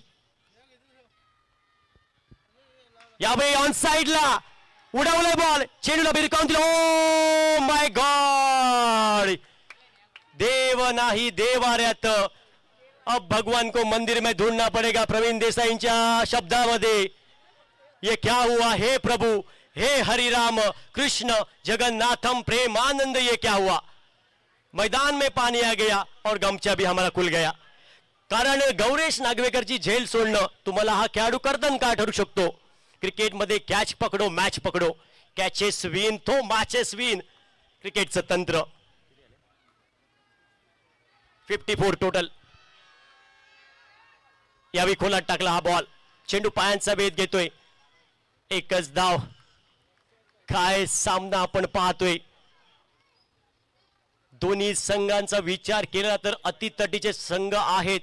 यावेळी ऑन साइडला उडवलाय बॉल. चेंडूला भिरकावून दिला. Oh my God. देव नाही देवाऱ्यात. अब भगवान को मंदिर में ढूंढना पड़ेगा. प्रवीण देसाईंच्या शब्दामध्ये ये क्या हुआ हे प्रभु हे हरि राम कृष्ण जगन्नाथम प्रेमानंद. ये क्या हुआ. मैदान में पानी आ गया और गमछा भी हमारा खुल गया. कारण गौरेश नागवेकरची झेल सोडणं तुम्हाला हा खेळाडू कर्दन का ठरू शकतो. क्रिकेटमध्ये कॅच पकडो मॅच पकडो. कॅचेस विन तो मॅचेस विन. क्रिकेटचं तंत्र. 54 टोटल. यावेळी खोलात टाकला हा बॉल. चेंडू पायांचा वेध घेतोय. एकच धाव. काय सामना आपण पाहतोय. दोन्ही संघांचा विचार केला तर अतितटीचे संघ आहेत.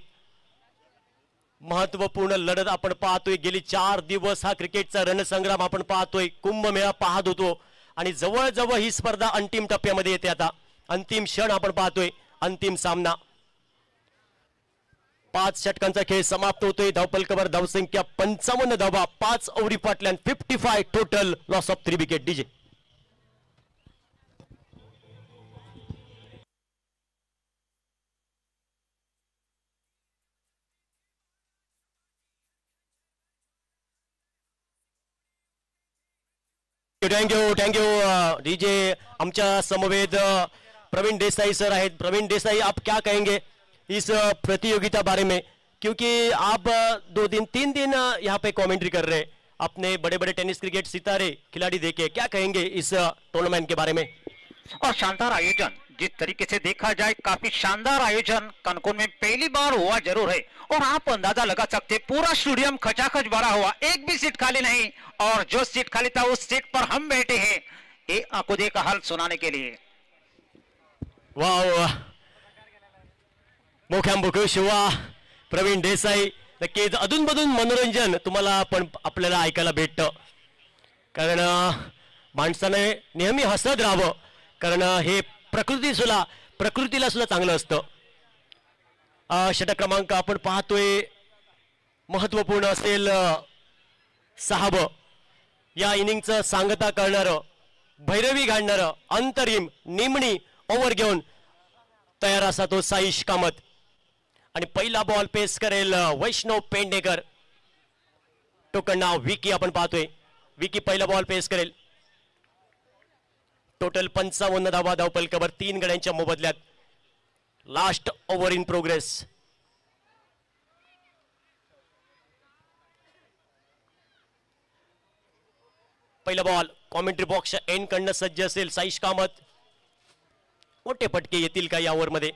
महत्वपूर्ण लढत आपण पाहतोय. गेली 4 दिवस हा क्रिकेटचा रणसंग्राम आपण पाहतोय. कुंभमेळा पाहत होतो आणि जवळजवळ ही स्पर्धा अंतिम टप्प्यामध्ये येते. आता अंतिम क्षण आपण पाहतोय. अंतिम सामना. 5 षटकांचा खेळ समाप्त होतोय. धावपलकावर धावसंख्या 55 धावा. 5 ओव्हरी पाटल्यान 55 total. Loss of 3 wicket. DJ thank you DJ. आमच्या समवेत प्रवीण देसाई सर आहेत। प्रवीण देसाई, आप क्या कहेंगे इस प्रतियोगिता बारे में, क्योंकि आप 2 दिन 3 दिन यहाँ पे कमेंट्री कर रहे हैं, अपने बड़े बड़े टेनिस क्रिकेट सितारे खिलाड़ी देखे, क्या कहेंगे इस टूर्नामेंट के बारे में? और शानदार आयोजन, जिस तरीके से देखा जाए काफी शानदार आयोजन कानकुन में पहली बार हुआ जरूर है। और आप अंदाजा लगा सकते पूरा स्टेडियम खचाखच भरा हुआ, एक भी सीट खाली नहीं, और जो सीट खाली था उस सीट पर हम बैठे हैं ये आंखों का हाल सुनाने के लिए। वाह, मोख्याम्बुक शिवा प्रवीण देसाई, नक्कीच अधूनमधून मनोरंजन तुम्हाला पण आपल्याला ऐकायला भेटतं, कारण माणसाने नेहमी हसत राहावं, कारण हे प्रकृतीला सुद्धा चांगलं असतं। षटक क्रमांक आपण पाहतोय महत्वपूर्ण असेल 6वं, या इनिंगचं सांगता करणारं, भैरवी घालणारं, अंतरिम निमणी ओव्हर घेऊन तयार असा तो साईश कामत, आणि पहिला बॉल पेस करेल वैष्णव पेंडेकर, टोकन नाव विकी आपण पाहतोय, विकी पहिला बॉल पेस करेल। टोटल 55 धावा धावपलकावर 3 गड्यांच्या मोबदल्यात, लास्ट ओव्हर इन प्रोग्रेस। पहिला बॉल कॉमेंट्री बॉक्सच्या एंड कडनं सज्ज असेल साईश कामत, मोठे फटके येतील का या ओव्हर मध्ये?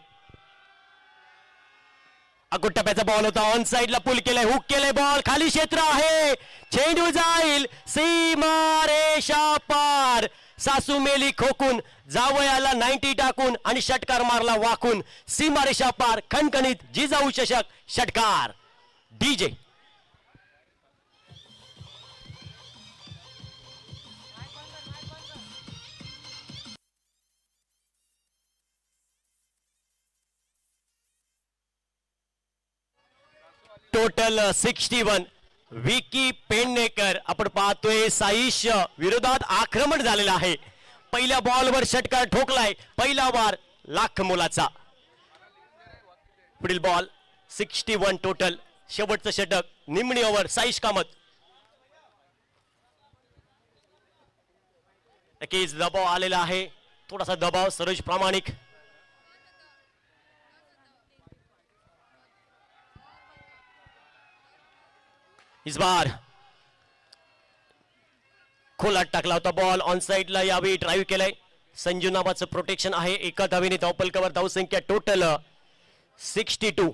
अगोट टप्प्याचा बॉल होता, ऑन साइडला पुल केलाय, हुक केलाय, बॉल खाली क्षेत्र आहे, चेंडू जाईल सीमारेषा पार, सासू मेली खोकून, जावयाला 90 टाकून आणि षटकार मारला वाकून, सीमारेषा पार, खणखणीत जिजाऊ चषक षटकार डीजे। टोटल 61, विकी पेडणेकर, आपण पाहतोय साईश विरोधात आक्रमण झालेलं आहे, पहिल्या बॉलवर षटकार ठोकलाय, पहिला वार लाख मोलाचा। पुढील बॉल 61 टोटल, शेवटचं षटक, निमणी ओव्हर साईश कामत। नक्कीच दबाव आलेला आहे, थोडासा दबाव सरोज प्रामाणिक, इस बार खोलात टाकला होता बॉल, ऑन साइडला यावेळी ड्राईव्ह केलाय, संजू नावाचं प्रोटेक्शन आहे, एका धावेने धावपलकावर धावसंख्या टोटल 62।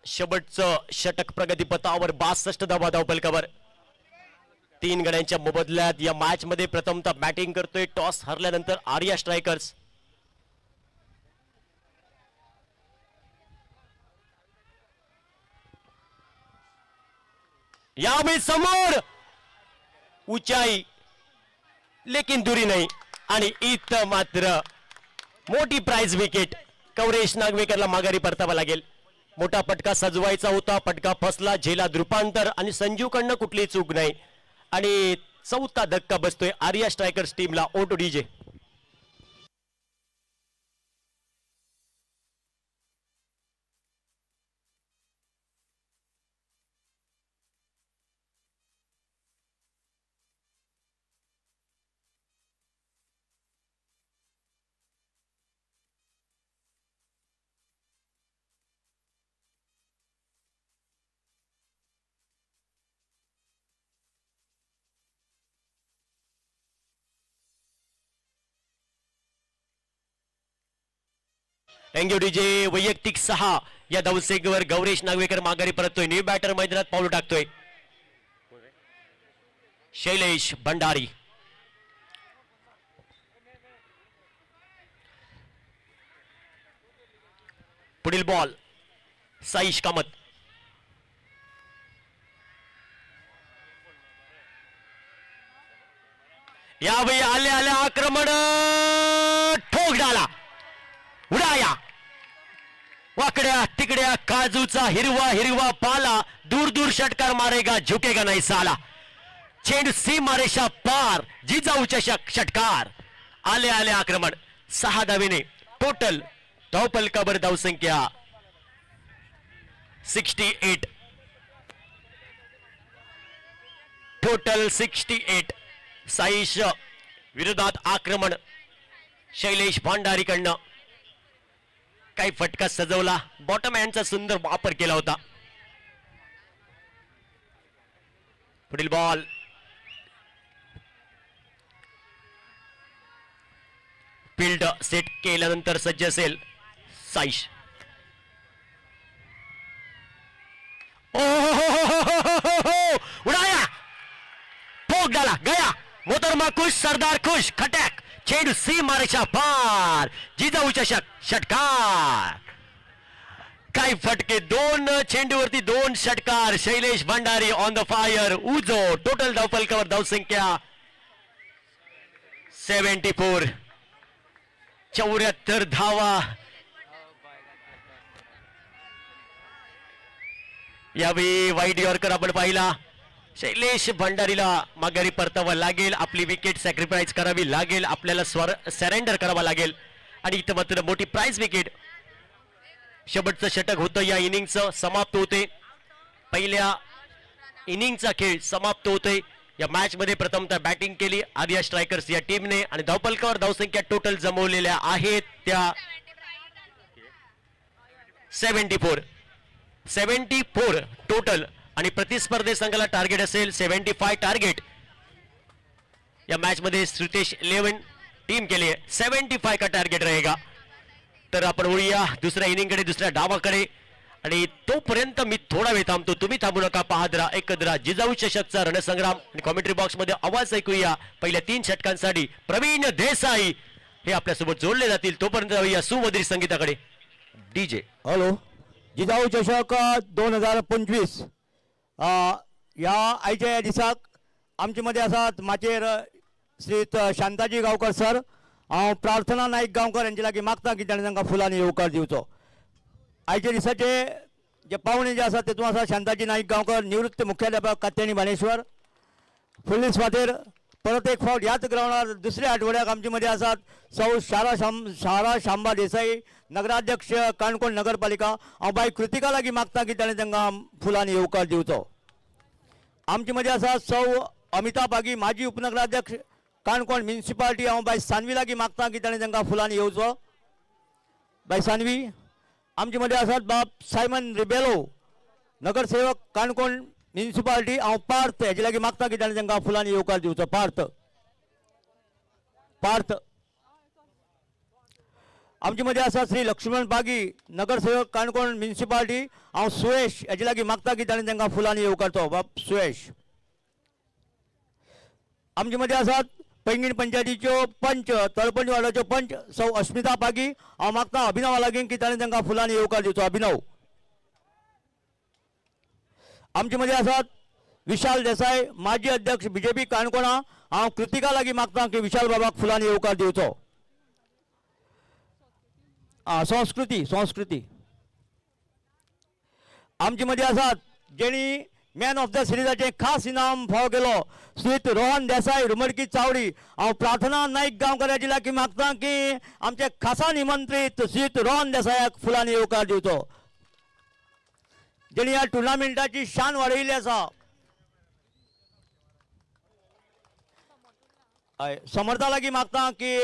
शेवटचं षटक प्रगतीपथावर 62 धावा धावपलकावर, 3 गड्यांच्या मोबदल्यात या मॅच मध्ये प्रथमतः बॅटिंग करतोय टॉस हरल्यानंतर आर्या स्ट्रायकर्स। यावेळी समोर ऊंचाई लेकिन दुरी नाही, आणि इथं मात्र मोठी प्राइज विकेट, कवरेश नागवेकरला माघारी परतावा लागेल, मोठा फटका सजवायचा होता, फटका फसला, झेलात रूपांतर, आणि संजूकडनं कुठली चूक नाही, आणि चौथा धक्का बसतोय आर्या स्ट्रायकर्स टीमला। ओटो डीजे। Thank you DJ. वैयक्तिक 6 या धावसंख्येवर गौरेश नागवेकर माघारी परततोय, न्यू बॅटर मैदानात पाऊल टाकतोय शैलेश भंडारी। पुढील बॉल साईश कामत, यावेळी आले आक्रमण, ठोक झाला, उडाया, वाकड्या तिकड्या काजूचा हिरवा हिरवा पाला, दूर दूर षटकार मारेगा झुकेगा नहीं साला, चेंडू सीमारेषा पार, जिजाऊ चषक षटकार, आले आक्रमण, 6 धावेने टोटल धावपलकावर धावसंख्या 68 टोटल 68 साईश विरोधात आक्रमण शैलेश भांडारीकडनं काही फटका सजवला बॉटम हँडचा सुंदर वापर केला होता पुढील बॉल फील्ड सेट केल्यानंतर सज्ज असेल साईश उडाया ठोक डाला गया मोहतरमा खुश सरदार खुश खटॅक चेंडू सी मारेच्या पार जिजाऊ चषक षटकार काय फटके दोन चेंडूवरती दोन षटकार Shailesh Bhandari on the fire उजो टोटल धावफलकावर धावसंख्या 74 74 धावा यावेळी वाईट यॉर्कर आपण पाहिला शैलेश भंडारीला माघारी परतावा लागेल आपली विकेट सॅक्रिफाईस करावी लागेल आपल्याला सरेंडर करावा लागेल आणि इथं मात्र मोठी प्राइज विकेट शेवटचं षटक होतं या इनिंगचं समाप्त होते पहिल्या इनिंगचा खेळ समाप्त होतोय या मॅच मध्ये प्रथमतः बॅटिंग केली आर्या स्ट्रायकर्स या टीमने आणि धावफलकावर धावसंख्या टोटल जमवलेल्या आहेत त्या 74 टोटल आणि प्रतिस्पर्धी संघाला टार्गेट असेल 75 टार्गेट या मॅच मध्ये श्रुतेश 11 टीम के लिए 75 का टार्गेट रहेगा तर आपण वळूया दुसऱ्या इनिंग कडे दुसऱ्या डावाकडे आणि तोपर्यंत मी थोडा वेळ थांबतो तुम्ही थांबू नका पाहत राहा ऐकत राहा जिजाऊ चषकचा रणसंग्राम आणि कॉमेंट्री बॉक्स मध्ये आवाज ऐकूया पहिल्या 3 षटकांसाठी प्रवीण देसाई हे आपल्यासोबत जोडले जातील तोपर्यंत जाऊया सुमधुर संगीताकडे डीजे हॅलो जिजाऊ चषक 2025 या आयच्या दिसाक आमचे मध्ये आसात माचेर श्री शांताजी गांवकर सर हांव प्रार्थना नाईक गांवकर यांचे लागीं मागता की ताणें तांकां फुलांनी येवकार दिवचो आयच्या दिसाचे जे पावणे जे आसात तेतून आसा शांताजी नाईक गांवकर निवृत्त मुख्याध्यापक कात्यानी बाणेश्वर फुडली सुवातेर परत एक फावट ह्याच ग्राउंडार दुसऱ्या आठवड्याक आमचे मध्ये आसात सौ शारा शांबा देसाई नगराध्यक्ष काणकोण नगरपालिका हांव बाय कृतिका लागीं मागता की ताणें तांकां फुलांनी येवकार दिवचो आमचे मध्ये आसा सौ अमिता बागी माजी उपनगराध्यक्ष काणकोण म्युनिसिपालिटी हांव बाय सानवी लागीं मागता की ताणें तांकां फुलांनी येवचो बाय सानवी आमचे मध्ये आसात बाब सायमन रिबेलो नगरसेवक काणकोण म्युनिसिपालिटी हांव पार्थ हेजे लागीं मागता की ताणें तांकां फुलांनी येवकार दिवचो पार्थ आमचे मध्ये आसा श्री लक्ष्मण बागी नगरसेवक काणकोण म्युनिसिपालिटी हांव सुयेश हेजे लागीं मागता की ताणें तांकां फुलांनी येवकारचो बाब सुयेश आमचे मध्ये आसात पैंगीण पंचायतीच्यो पंच तळपणी वार्डाच्यो पंच सौ अस्मिता बागी हांव मागता अभिनवा लागीं की ताणें तांकां फुलांनी येवकार दिवचो अभिनव आमचे मध्ये आसात विशाल देसाई माजी अध्यक्ष बीजेपी काणकोणा हांव कृतिका लागीं मागता की विशाल बाबाक फुलांनी येवकार दिवचो संस्कृती आमचे मध्ये आसात जेणी मॅन ऑफ द सिरीजाचे खास इनाम फावो केलो श्रीत रोहन देसाई रुमडकी चावडी हांव प्रार्थना नाईक गांवकाराची लागीं मागता की आमचे खासा निमंत्रीत श्रीत रोहन देसायाक फुलांनी येवकार दिवचो जेणी ह्या टुर्नामेंटाची शान वाडयिल्ली आसा समर्था लागीं मागता की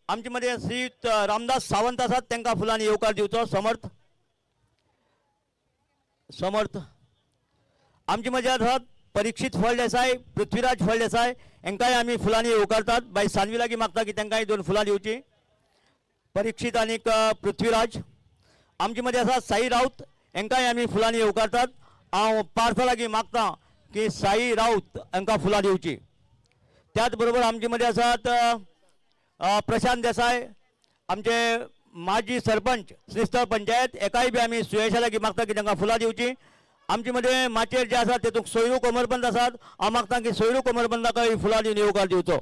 आमचे मध्ये श्रीत रामदास सावंत आसात तांकां फुलांनी येवकार दिवचो समर्थ आमचे मध्ये आसात परीक्षित फळदेसाई पृथ्वीराज फळदेसाई हांकांय आमी फुलांनी येवकारतात बाय सानवी लागीं मागता की तांकांय 2 फुलां दिवची परीक्षित आनी पृथ्वीराज आमचे मध्ये आसात साई राऊत हांकांय आमी फुलांनी येवकारतात हांव पार्थ लागीं मागता की साई राऊत हांकां फुलां दिवची त्याच बरोबर आमचे मध्ये आसात प्रशांत देसाई आमचे माजी सरपंच श्रीस्थळ पंचायत एकाय बी आमी सुयेशा लागीं मागता की तांकां फुलां दिवची आमचे मध्ये माचेर जे आसात तेतूंत सोयरू कोमरपंत आसात हांव मागता की सोयरू कोमरपंताकय फुलां दिवन येवकार दिवचो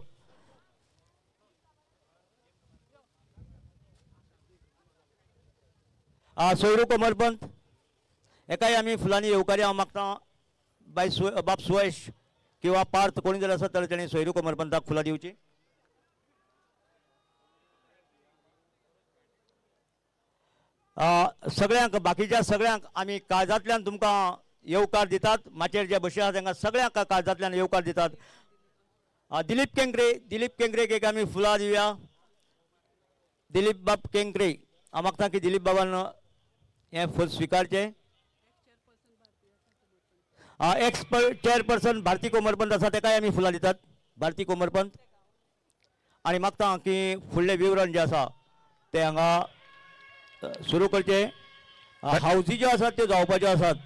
सोयरू कोमरपंत एकाय आमी फुलांनी येवकारी हांव मागता बाय बाब सुयेश किंवा पार्थ कोणी जर आसत तर तेणी सोयरू कोमरपंताक फुलां दिवची सगळ्यांक बाकीच्या सगळ्यांक आमी काळजांतल्यान तुमकां येवकार दितात. माचेर जे बशी आसा तांकां सगळ्यांक काळजांतल्यान येवकार दितात. दिलीप केंकरेक एक आमी फुलां दिवया. दिलीप बाब केंकरे हांव मागता की दिलीप बाबान हें फूल स्विकारचें. एक्स चेअरपर्सन भारती कोमरपंत आसा ताकाय आमी फुलां दितात. भारती कोमरपंत. आनी मागता की फुडलें विवरण जें आसा तें हांगा सुरू करचें. हावजी ज्यो आसात त्यो जावपाच्यो आसात.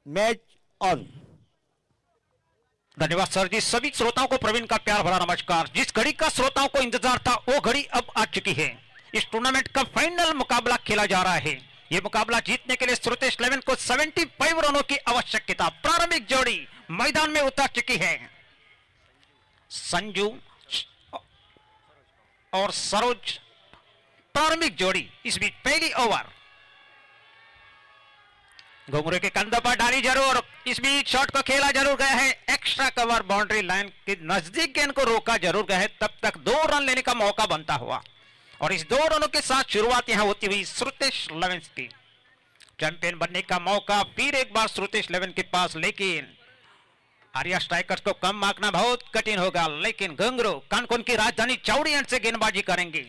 Match on. धन्यवाद सर जी. सभी श्रोताओं को प्रवीण का प्यार भरा नमस्कार. जिस घड़ी का श्रोताओं को इंतजार था वो घड़ी अब आ चुकी है. इस टूर्नामेंट का फाइनल मुकाबला खेला जा रहा है. ये मुकाबला जीतने के लिए श्रुतेश 11 को 75 रनों की आवश्यकता. प्रारंभिक जोड़ी मैदान में उतर चुकी है. संजू और सरोज प्रारंभिक जोड़ी. इस बीच पहली ओवर घुंगरू के कंधों पर डाली जरूर. इस बीच शॉट को खेला जरूर गया है. एक्स्ट्रा कवर बाउंड्री लाइन के नजदीक गेंद को रोका जरूर गया है. तब तक 2 रन लेने का मौका बनता हुआ और इस 2 रनों के साथ शुरुआत यहां होती हुई श्रुतेश 11 की. चैंपियन बनने का मौका फिर एक बार श्रुतेश 11 के पास. लेकिन आर्या स्ट्राइकर्स को कम आंकना बहुत कठिन होगा. लेकिन घुंगरू कानकोन की राजधानी चौड़ी एंड से गेंदबाजी करेंगे.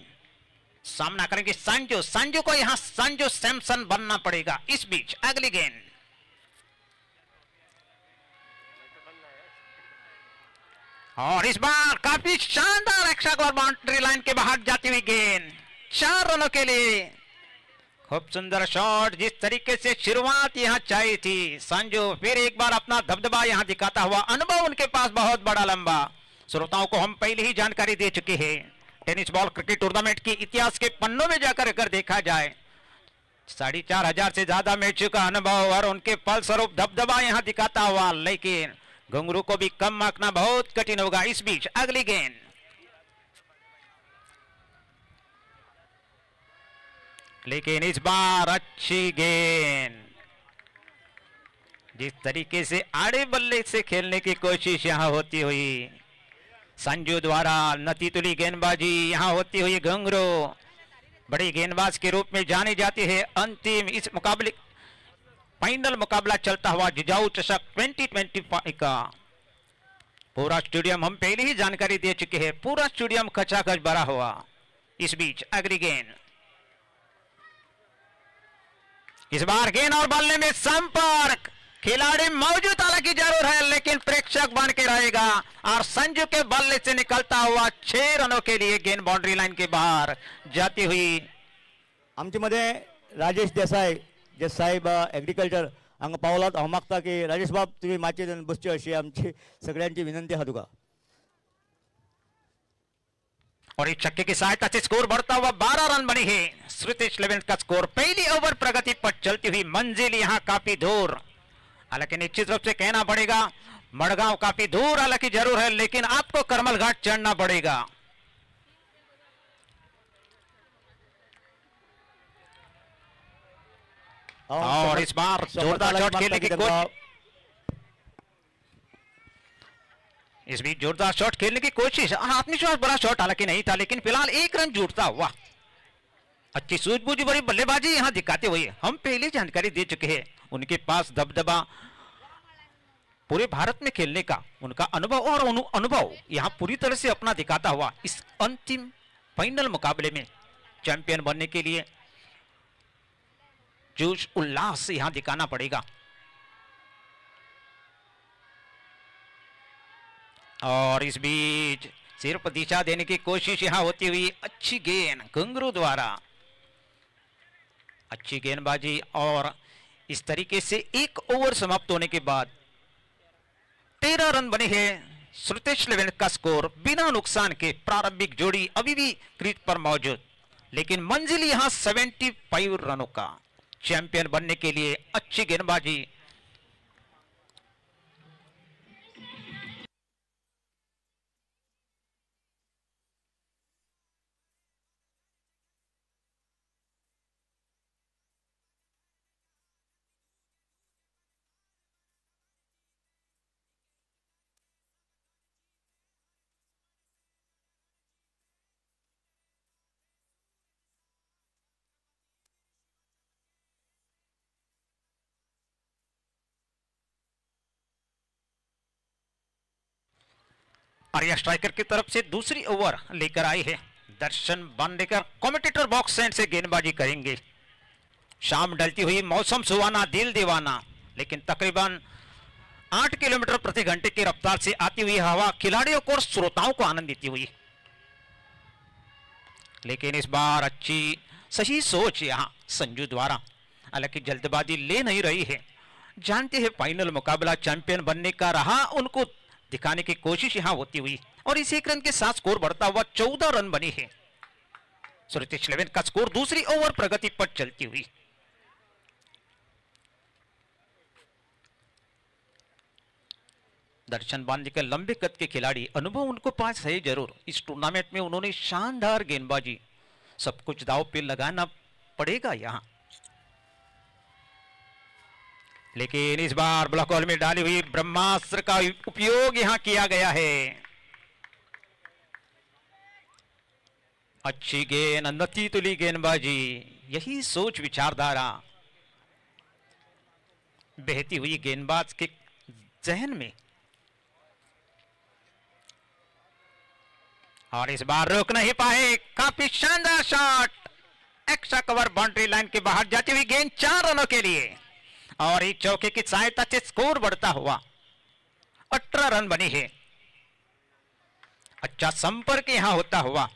सामना करेंगे संजू को यहां संजू सैमसन बनना पड़ेगा. इस बीच अगली गेंद और इस बार काफी शानदार एक्स्ट्रा कवर बाउंड्री लाइन के बाहर जाती हुई गेंद. 4 रनों के लिए खूब सुंदर शॉट. जिस तरीके से शुरुआत यहां चाहिए थी. संजू फिर एक बार अपना दबदबा यहां दिखाता हुआ. अनुभव उनके पास बहुत बड़ा लंबा. श्रोताओं को हम पहले ही जानकारी दे चुके हैं. टेनिस बॉल क्रिकेट टूर्नामेंट के इतिहास के पन्नों में जाकर अगर देखा जाए 4,500 से ज्यादा मैचों का अनुभव और उनके फलस्वरूप दबदबा यहां दिखाता हुआ. लेकिन घुंगरू को भी कम आंकना बहुत कठिन होगा. इस बीच अगली गेंद लेकिन इस बार अच्छी गेंद. जिस तरीके से आड़े बल्ले से खेलने की कोशिश यहां होती हुई संजू द्वारा नतीतुली गेंदबाजी यहां होती हुई. घुंगरू बड़ी गेंदबाज के रूप में जानी जाती है. अंतिम इस मुकाबले फाइनल मुकाबला चलता हुआ जिजाऊ चषक 2025 का पूरा स्टेडियम हम पहले ही जानकारी दे चुके हैं. पूरा स्टेडियम खचाखच भरा हुआ. इस बीच अगली गेंद. इस बार गेंद और बल्ले में संपर्क. खिलाड़ी मौजूद हालांकि जरूर है लेकिन प्रेक्षक बन के रहेगा और संजू के बल्ले से निकलता हुआ 6 रनों के लिए गेंद बाउंड्री लाइन के बाहर जाती हुई. आमचे मध्ये राजेश देसाई जे साहेब एग्रीकल्चर हांगा पावलात. हांव मागता की राजेश बाब तुम्ही माचयेर बसचे अशी आमची सगळ्यांची विनंती आहा तुका. और इस छक्के की सहायता से स्कोर बढ़ता हुआ 12 रन बने हैं. श्रुतेश 11 का स्कोर. पहली ओवर प्रगति पर चलती हुई मंजिल यहां काफी दूर. हालांकि निश्चित रूप से कहना पड़ेगा मड़गांव काफी दूर हालांकि जरूर है लेकिन आपको करमल घाट चढ़ना पड़ेगा. और इस बार जोरदार शॉट खेलने की कोशिश. इस बीच जोरदार शॉट खेलने की कोशिश. आत्मविश्वास बड़ा शॉट हालांकि नहीं था लेकिन फिलहाल 1 रन जुड़ता हुआ. अच्छी सूझबूझ भरी बल्लेबाजी यहां दिखाते हुए हम पहले जानकारी दे चुके हैं. उनके पास दबदबा पूरे भारत में खेलने का उनका अनुभव और अनुभव यहां पूरी तरह से अपना दिखाता हुआ इस अंतिम फाइनल मुकाबले में चैंपियन बनने के लिए जोश उल्लास यहां दिखाना पड़ेगा. और इस बीच सिर्फ दिशा देने की कोशिश यहां होती हुई. अच्छी गेंद घुंगरू द्वारा. अच्छी गेंदबाजी और इस तरीके से 1 ओवर समाप्त होने के बाद 13 रन बने हैं. श्रुतेश 11 का स्कोर बिना नुकसान के. प्रारंभिक जोड़ी अभी भी क्रीज पर मौजूद लेकिन मंजिल यहां 75 रनों का. चैंपियन बनने के लिए अच्छी गेंदबाजी. आर्या स्ट्राइकर की तरफ से दूसरी ओवर लेकर आए हैं दर्शन बांदेकर। कमेंटेटर बॉक्स सेंड से गेंदबाजी करेंगे। शाम ढलती हुई, मौसम सुहाना, दिल दीवाना, लेकिन तकरीबन 8 किलोमीटर प्रति घंटे की रफ्तार से आती हुई हवा खिलाड़ियों को और श्रोताओं को आनंद देती हुई। लेकिन इस बार अच्छी सही सोच यहां संजू द्वारा, हालांकि जल्दबाजी ले नहीं रही है। जानते हैं फाइनल मुकाबला चैंपियन बनने का रहा, उनको दिखाने की कोशिश यहां होती हुई और इस 1 रन के साथ स्कोर बढ़ता हुआ 14 रन बने हैं। सुरतीश लेवेन का स्कोर दूसरी ओवर प्रगति पर चलती हुई। दर्शन बांदेकर लंबे कद के खिलाड़ी, अनुभव उनको पास है जरूर। इस टूर्नामेंट में उन्होंने शानदार गेंदबाजी, सब कुछ दांव पे लगाना पड़ेगा यहां। लेकिन इस बार ब्लॉक होल में डाली हुई ब्रह्मास्त्र का उपयोग यहां किया गया है। अच्छी गेंद, नती तुली गेंदबाजी, यही सोच विचारधारा बहती हुई गेंदबाज के जहन में। और इस बार रोक नहीं पाए, काफी शानदार shot, extra cover boundary line के बाहर जाती हुई गेंद 4 रनों के लिए और एक चौके की सहायता से स्कोर बढ़ता हुआ 18 रन बनी है। अच्छा संपर्क यहां होता हुआ,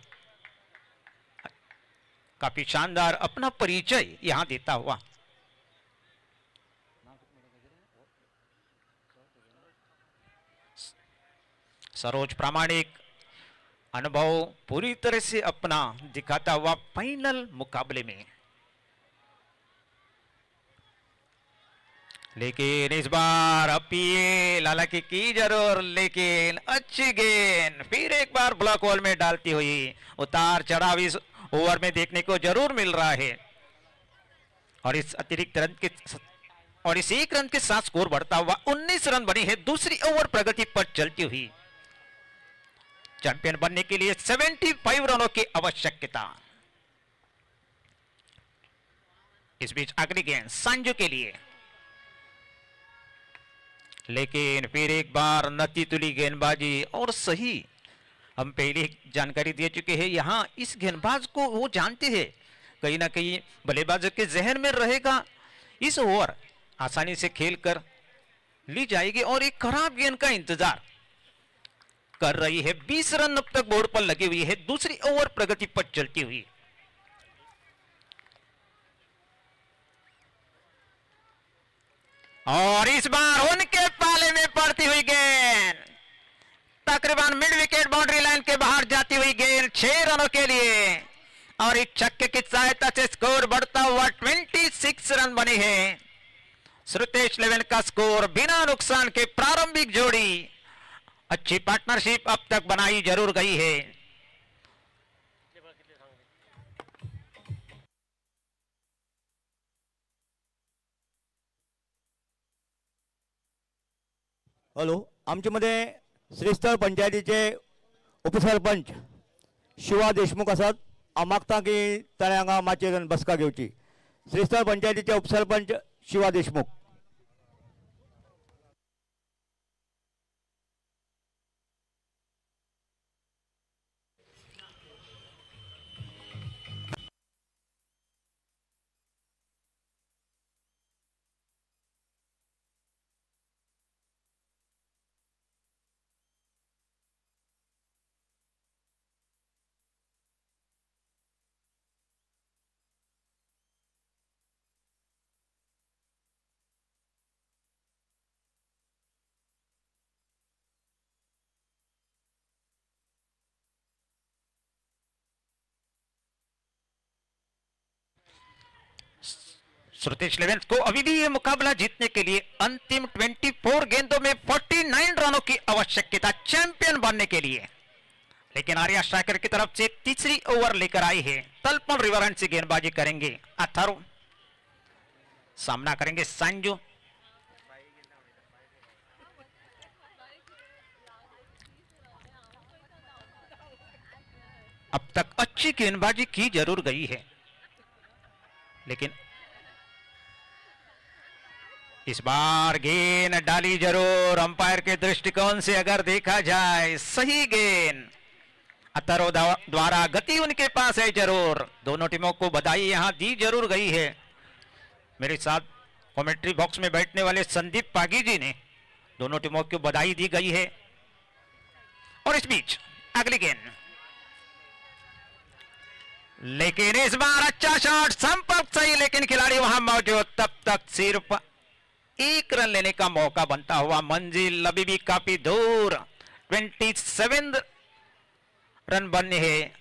काफी शानदार अपना परिचय यहां देता हुआ। सरोज प्रामाणिक अनुभव पूरी तरह से अपना दिखाता हुआ फाइनल मुकाबले में। लेकिन इस बार अपील हालांकि की जरूर, लेकिन अच्छी गेंद फिर एक बार ब्लॉक होल में डालती हुई। उतार चढ़ाव इस ओवर में देखने को जरूर मिल रहा है और इस अतिरिक्त रन के और इस 1 रन के साथ स्कोर बढ़ता हुआ 19 रन बनी है दूसरी ओवर प्रगति पर चलती हुई। चैंपियन बनने के लिए 75 रनों की आवश्यकता। इस बीच अगली गेंद संजू के लिए, लेकिन फिर एक बार नती तुली गेंदबाजी और सही। हम पहले जानकारी दे चुके हैं यहां इस गेंदबाज को वो जानते हैं, कहीं ना कहीं बल्लेबाजों के जहन में रहेगा इस ओवर आसानी से खेल कर ली जाएगी और एक खराब गेंद का इंतजार कर रही है। 20 रन अब तक बोर्ड पर लगी हुई है दूसरी ओवर प्रगति पर चलती हुई। और इस बार उनके पाले में पड़ती हुई गेंद तकरीबन मिड विकेट बाउंड्री लाइन के बाहर जाती हुई गेंद 6 रनों के लिए और एक छक्के की सहायता से स्कोर बढ़ता हुआ 26 रन बने हैं। सुरतीश लेवेन का स्कोर बिना नुकसान के प्रारंभिक जोड़ी, अच्छी पार्टनरशिप अब तक बनाई जरूर गई है। हॅलो, आमच्यामध्ये श्रीस्थळ पंचायतीचे उपसरपंच शिवा देशमुख आसात। हांव मागता की ताणें हांगा मातशें बसका घेवची। श्रीस्थळ पंचायतीचे उपसरपंच शिवा देशमुख। सुरतीश लेवेन को अभी भी यह मुकाबला जीतने के लिए अंतिम 24 गेंदों में 49 रनों की आवश्यकता चैंपियन बनने के लिए। लेकिन आर्या स्ट्राइकर की तरफ से तीसरी ओवर लेकर आई है। तलपन रिवरहैंड से गेंदबाजी करेंगे अथर्व, सामना करेंगे संजू। अब तक अच्छी गेंदबाजी की जरूर गई है, लेकिन इस बार गेंद डाली जरूर, अंपायर के दृष्टिकोण से अगर देखा जाए सही गेंद, अतरो द्वारा गति उनके पास है जरूर। दोनों टीमों को बधाई यहां दी जरूर गई है। मेरे साथ कमेंट्री बॉक्स में बैठने वाले संदीप पागी जी ने दोनों टीमों को बधाई दी गई है। और इस बीच अगली गेंद, लेकिन इस बार अच्छा शॉट, संपर्क सही, लेकिन खिलाड़ी वहां मौजूद। तब तक सिर्फ एक रन लेने का मौका बनता हुआ, मंजिल अभी भी काफी दूर। 27 रन बनने हैं।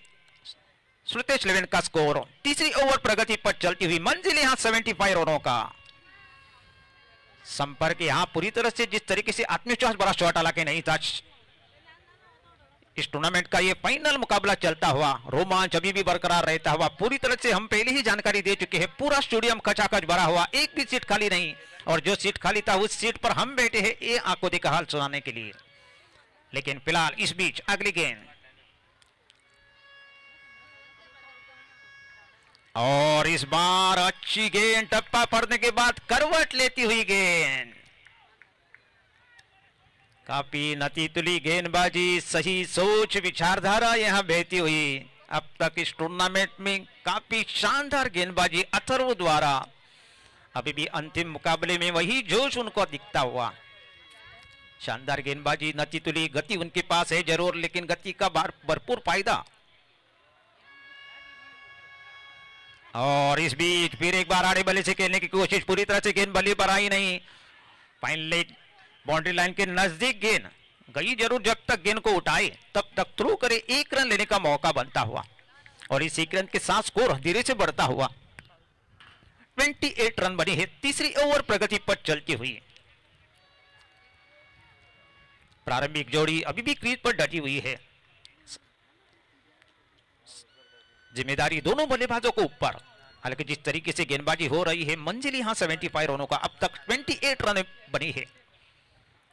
श्रुतेश लेवन का स्कोर। तीसरी ओवर प्रगति पर चलती हुई मंजिल यहां 75 रनों का। संपर्क यहां पूरी तरह से जिस तरीके से आत्मविश्वास बड़ा शॉट हालांकि नहीं था। इस टूर्नामेंट का ये फाइनल मुकाबला चलता हुआ, रोमांच अभी भी बरकरार रहता हुआ। पूरी तरह से हम पहले ही जानकारी दे चुके हैं, पूरा स्टेडियम खचाखच भरा हुआ, एक भी सीट खाली नहीं। और जो सीट खाली था उस सीट पर हम बैठे हैं ये आंखों देखा हाल सुनाने के लिए। लेकिन फिलहाल इस बीच अगली गेंद, और इस बार अच्छी गेंद, टप्पा पड़ने के बाद करवट लेती हुई गेंद, काफी नतीतुली गेंदबाजी, सही सोच विचारधारा यहां बहती हुई। अब तक इस टूर्नामेंट में काफी शानदार गेंदबाजी अथर्व द्वारा। अभी भी अंतिम मुकाबले में वही जोश उनको दिखता हुआ। शानदार गेंदबाजी, नतीतुली गति उनके पास है जरूर, लेकिन गति का भरपूर फायदा। और इस बीच फिर एक बार आड़े बल्ले से खेलने की कोशिश, पूरी तरह से गेंद बल्ले पर आई नहीं। फाइन लेग बाउंड्री लाइन के नजदीक गेंद गई जरूर, जब तक गेंद को उठाए तब तक थ्रो करे, एक रन लेने का मौका बनता हुआ। और इस एक रन के साथ स्कोर धीरे से बढ़ता हुआ 28 रन बने हैं तीसरी ओवर प्रगति पर चलती हुई। प्रारंभिक जोड़ी अभी भी क्रीज पर डटी हुई है। जिम्मेदारी दोनों बल्लेबाजों को ऊपर। हालांकि जिस तरीके से गेंदबाजी हो रही है, मंजिल यहां 75 रनों का। अब तक 28 रन बनी है।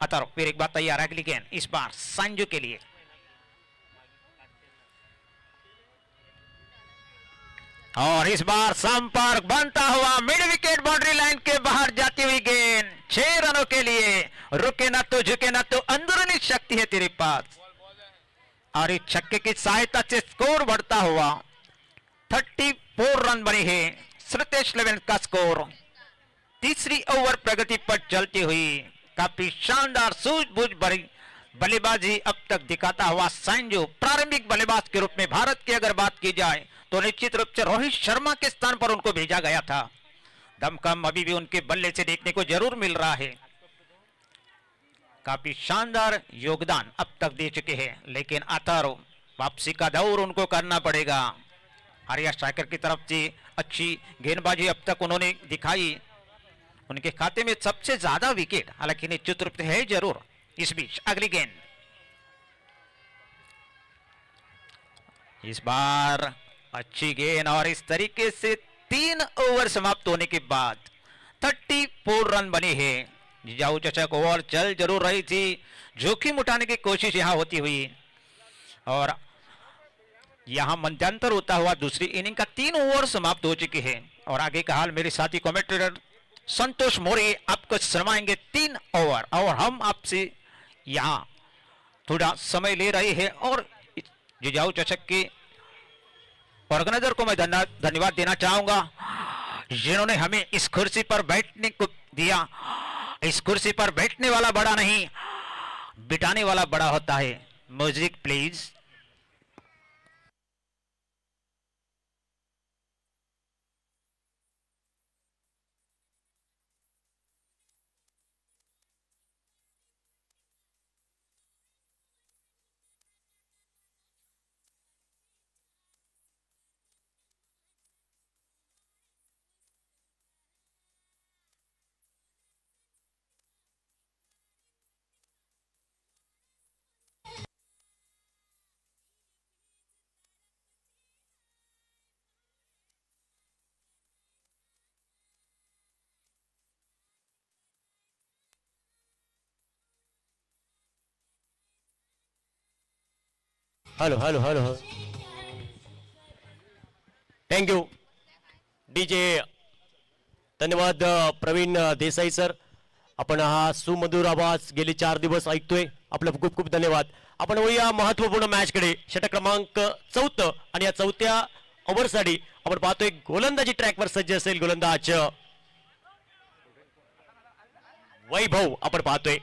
अतर्व फिर एक बार तैयार है अगली गेंद, इस बार संजू के लिए। और इस बार संपर्क बनता हुआ, मिड विकेट बाउंड्री लाइन के बाहर जाती हुई गेंद, 6 रनों के लिए। रुके ना तो झुके ना तो, अंदरूनी शक्ति है तेरे पास। और इस छक्के की सहायता से स्कोर बढ़ता हुआ 34 रन बने हैं। श्रुतेश लेवन का स्कोर। तीसरी ओवर प्रगति पर चलती हुई काफी शानदार सूझबूझ भरी बल्लेबाजी अब तक दिखाता हुआ संजू, प्रारंभिक बल्लेबाज के रूप में भारत की अगर बात की जाए तो निश्चित रूप से रोहित शर्मा के स्थान पर उनको भेजा गया था। दमखम अभी भी उनके बल्ले से देखने को जरूर मिल रहा है। काफी शानदार योगदान अब तक दे चुके हैं, लेकिन अतर्व वापसी का दौर उनको करना पड़ेगा। आर्या स्ट्राइकर की तरफ से अच्छी गेंदबाजी अब तक उन्होंने दिखाई। उनके खाते में सबसे ज्यादा विकेट हालांकि निश्चित रूप से है जरूर। इस बीच अगली गेंद, इस बार अच्छी गेंद। और इस तरीके से 3 ओवर समाप्त होने के बाद 34 रन बने हैं। जिजाऊ चचक ओवर चल जरूर रही थी, जोखिम उठाने की कोशिश यहां होती हुई। और यहां मध्यांतर होता हुआ दूसरी इनिंग का 3 ओवर समाप्त हो चुके हैं। और आगे का हाल मेरे साथी कमेंटेटर संतोष मोरे आपको शर्माएंगे 3 ओवर। और हम आपसे यहां थोड़ा समय ले रहे हैं। और जिजाऊ चचक के ऑर्गेनाइजर को मैं धन्यवाद देना चाहूंगा, जिन्होंने हमें इस कुर्सी पर बैठने को दिया। इस कुर्सी पर बैठने वाला बड़ा नहीं, बिठाने वाला बड़ा होता है। Music please. Hello hello hello, thank you DJ, धन्यवाद प्रवीण देसाई सर। आपण हा सुमधुर आवाज गेले 4 दिवस ऐकतोय. आपलं खूप खूप धन्यवाद. आपण वळूया महत्वपूर्ण मॅच कडे. षटक क्रमांक 4 आणि या 4थ्या ओव्हरसाठी आपण पाहतोय गोलंदाजी ट्रॅकवर सज्ज असेल गोलंदाज वैभव. आपण पाहतोय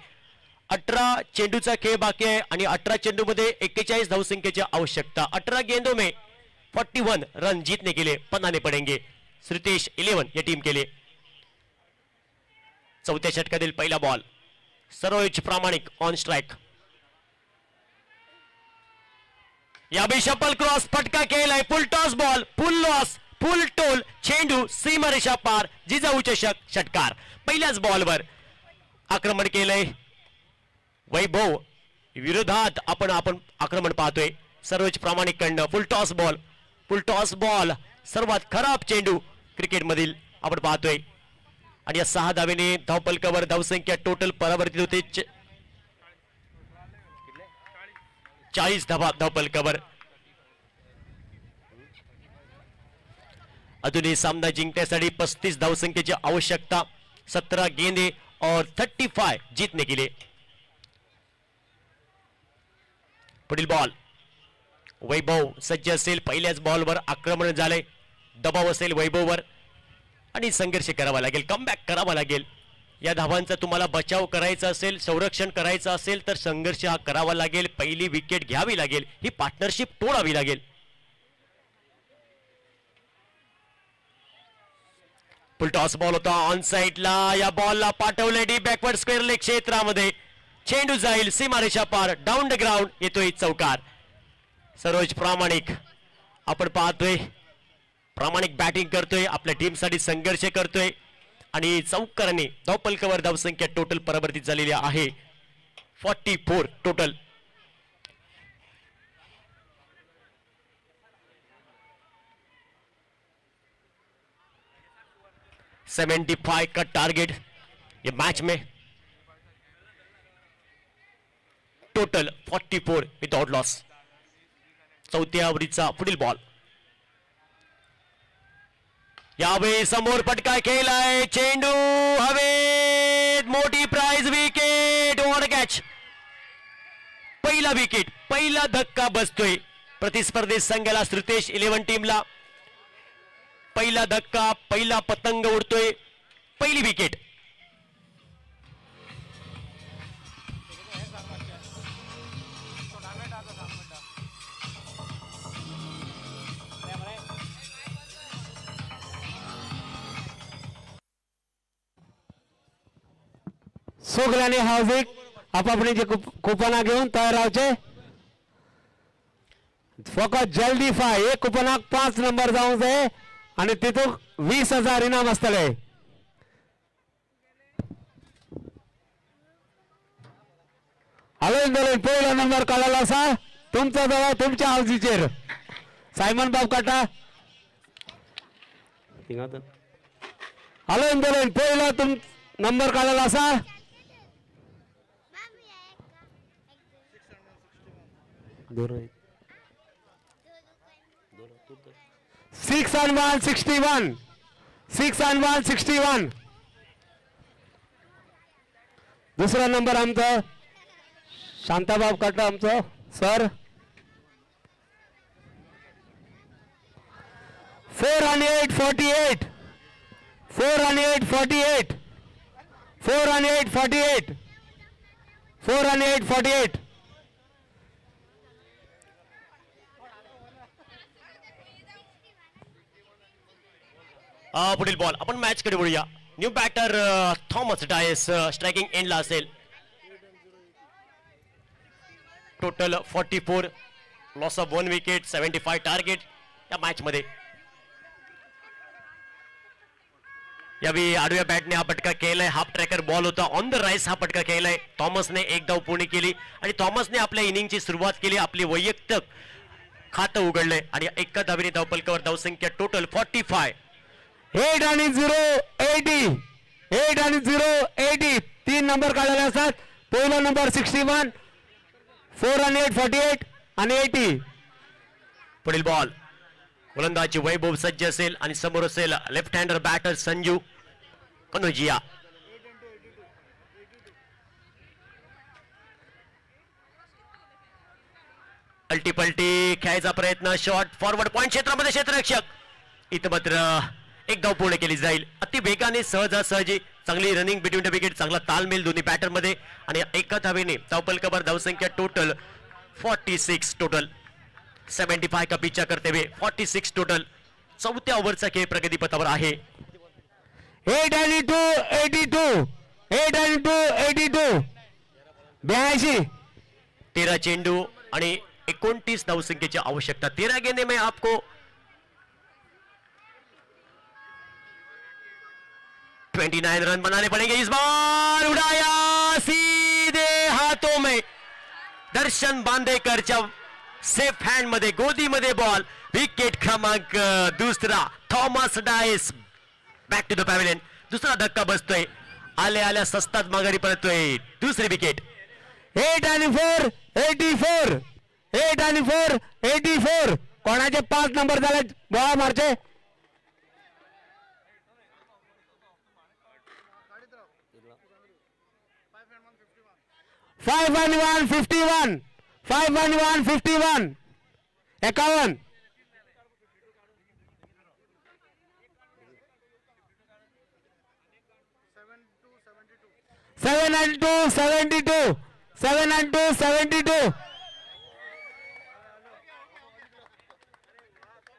18 चेंडूचा खेळ बाकी आहे आणि 18 चेंडू मध्ये 41 धावसंख्येची आवश्यकता. 18 गेंदों में 41 रन जीतने के लिए पन्नाने पडेंगे. श्रुतेश 11 या टीम के लिए. चौथ्या षटकातील पहिला बॉल. सरोज प्रामाणिक ऑन स्ट्राइक. यावेळी शपल क्रॉस फटका केलाय. फुल टॉस बॉल, फुल लॉस, फुल टोल, चेंडू सीमारेषा पार, जिजाऊ चषक षटकार. पहिल्याच बॉलवर आक्रमण केलंय वैभव विरोधात. आपण आक्रमण पाहतोय सरोज प्रामाणिक कडनं. फुल टॉस बॉल सर्वात खराब चेंडू क्रिकेट मधील आपण पाहतोय. आणि या 6 धावेने धावपलकावर धावसंख्या टोटल परावर्तित होते 40 धावा धावपलकावर. अजूनही सामना जिंकण्यासाठी 35 धावसंख्येची आवश्यकता. 17 गेंदे और 35 जीतने के लिए. पुढील बॉल. वैभव सज्ज असेल. पहिल्याच बॉलवर आक्रमण झालंय. दबाव असेल वैभववर आणि संघर्ष करावा लागेल, कमबॅक करावा लागेल. या धावांचा तुम्हाला बचाव करायचा असेल, संरक्षण करायचं असेल तर संघर्ष हा करावा लागेल. पहिली विकेट घ्यावी लागेल, ही पार्टनरशिप तोडावी लागेल. फुल टॉस बॉल होता ऑन साइडला. या बॉलला पाठवले डी बॅकवर्ड स्क्वेअर लेग क्षेत्रामध्ये. चेंडू जाईल सीमारेषा पार. डाऊन द ग्राउंड येतोय चौकार. सरोज प्रामाणिक आपण पाहतोय प्रामाणिक बॅटिंग करतोय, आपल्या टीमसाठी संघर्ष करतोय आणि चौकाराने धावपलकावर धावसंख्या टोटल परावर्तित झालेली आहे 44 टोटल. $75 का टारगेट ये मैच में. Total 44 without loss. चौथ्या ओव्हरीचा पुढील बॉल. यावेळी समोर फटका खेळलाय. चेंडू हवेत. मोठी प्राइज विकेट. Over catch. पहिला विकेट, पहिला धक्का बसतोय प्रतिस्पर्धी संघाला. श्रुतेश 11 टीमला पहिला धक्का, पहिला पतंग उडतोय. पहिली विकेट. सगळ्यांनी हार्दिक आपापली जे कुपना घेऊन तयार राहायचे. फकत जल्दी फाय. एक कुपनाक 5 नंबर जाऊन जाय आणि तिथून 20,000 इनाम असतले. हॅलो पहिला नंबर काढायला असा तुमचा जवळ तुमच्या हावजीचेर. सायमन बाब काटा. हॅलो पहिला तुम नंबर काढायला असा. 6 and 161. 6 and 161. दुसरा नंबर आमचा शांताबाब काटा आमचा sir. 4 and 8 48. 4 and 8 48. 4 and 8 48. 4 and 8 48. पुढील बॉल. आपण मॅच कडे वळूया. New batter Thomas Dias striking एंडला असेल. Total 44 loss of 1 wicket 75 target या मॅच मध्ये. यावेळी आडव्या बॅटने हा फटका केलाय. हाफ ट्रॅकर बॉल होता. ऑन द राईस हा फटका केलाय. थॉमसने एक धाव पूर्ण केली आणि थॉमसने आपल्या इनिंगची सुरुवात केली. आपली वैयक्तिक खातं उघडलंय आणि एका धावेने धावपलकावर धावसंख्या टोटल 45. 8 आणि 0 80. 8 आणि 0 80. 3 नंबर काढलेले असतात. पहिला नंबर 61. 4 आणि 8 48 आणि 80. पुढील बॉल. गोलंदाजी वैभव सज्ज असेल आणि समोर असेल left hander batter Sanju Kanojia. अल्टीपल्टी खेळायचा प्रयत्न, शॉट फॉरवर्ड पॉइंट क्षेत्रामध्ये क्षेत्ररक्षक इथं मात्र एक धाव पूर्ण केली जाईल. अति वेगाने सहजासहजी चांगली रनिंग बिटवीन द विकेट, चांगला तालमेल दोन्ही बॅटर मध्ये आणि एका धावेने धावफलकावर धावसंख्या टोटल 46 टोटल 75 का पिछा करते हुए 46 टोटल. चौथ्या ओव्हरचा खेळ प्रगतीपथावर आहे. 8 आणि 2 82 8 आणि 2 82 82. 13 चेंडू आणि 29 धावसंख्येची आवश्यकता. 13 गेंदे में आपको 29 रन बनाने पड़ेंगे. इस बार उड़ाया सीधे हाथों में. दर्शन बांदेकरच्या सेफ हँड मध्ये गोदीमध्ये बॉल. विकेट क्रमांक दुसरा. Thomas Dias back to the pavilion. दुसरा धक्का बसतोय. आल्या आल्या सस्तात माघारी परततोय. दुसरी विकेट. 8 आणि 4 84 8 आणि 4 84. कोणाचे 5 नंबर झाले गोळा मारचे. 5 आणि 1 51 5 आणि 1 51 51. 7 and 2 72 7 and 2 72.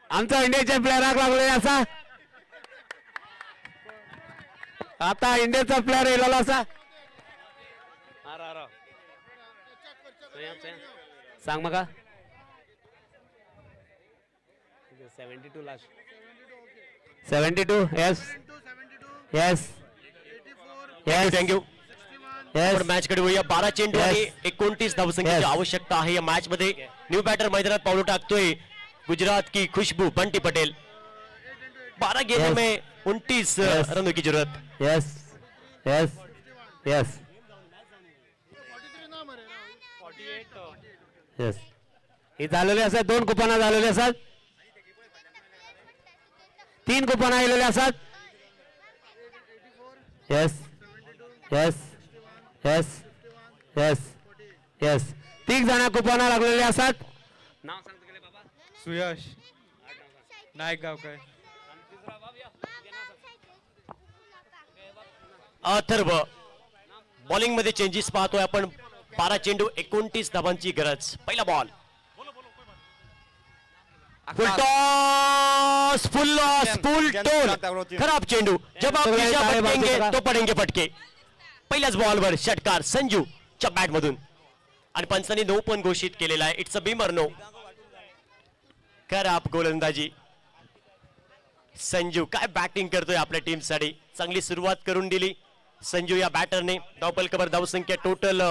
आमचा इंडियाच्या प्लेयराक लागले असा. आता इंडियाचा प्लेयर येलेलो असा. सांग मका 72 last 72. Yes yes yes thank you. Yes match कडे वळूया. 12 चेंडू Yes. आणि 29 धावसंख्येची Yes. आवश्यकता आहे या मॅच मध्ये. न्यू बॅटर मैदानात पाऊल टाकतोय गुजरात की खुशबू बंटी पटेल. 12 गेंदों Yes. में 29 Yes. रनों की जरूरत. Yes yes yes yes. हे झालेले असतात. 2 कुपना झालेले असतात. 3 कुपना आलेले असतात. Yes yes yes yes yes. 3 जण कुपना लागलेले असतात. नाव सांगतो गेले बाबा. सुयश नायक गावकर. अथर्व बॉलिंग मध्ये चेंजेस पाहतोय आपण. 12 चेंडू 29 धावांची गरज. पहिला बॉल. फुल टॉस फुल लॉस फुल टोल. खराब चेंडू. जब आप दिशा भटकेंगे तो पडेंगे फटके. पहिल्याच बॉलवर षटकार संजूच्या बॅट मधून आणि पंचांनी नो पण घोषित केलेला आहे. It's a beamer no. खराब गोलंदाजी. संजू काय बॅटिंग करतोय आपल्या टीम साठी. चांगली सुरुवात करून दिली संजू या बॅटरने. धावफलकावर धावसंख्या टोटल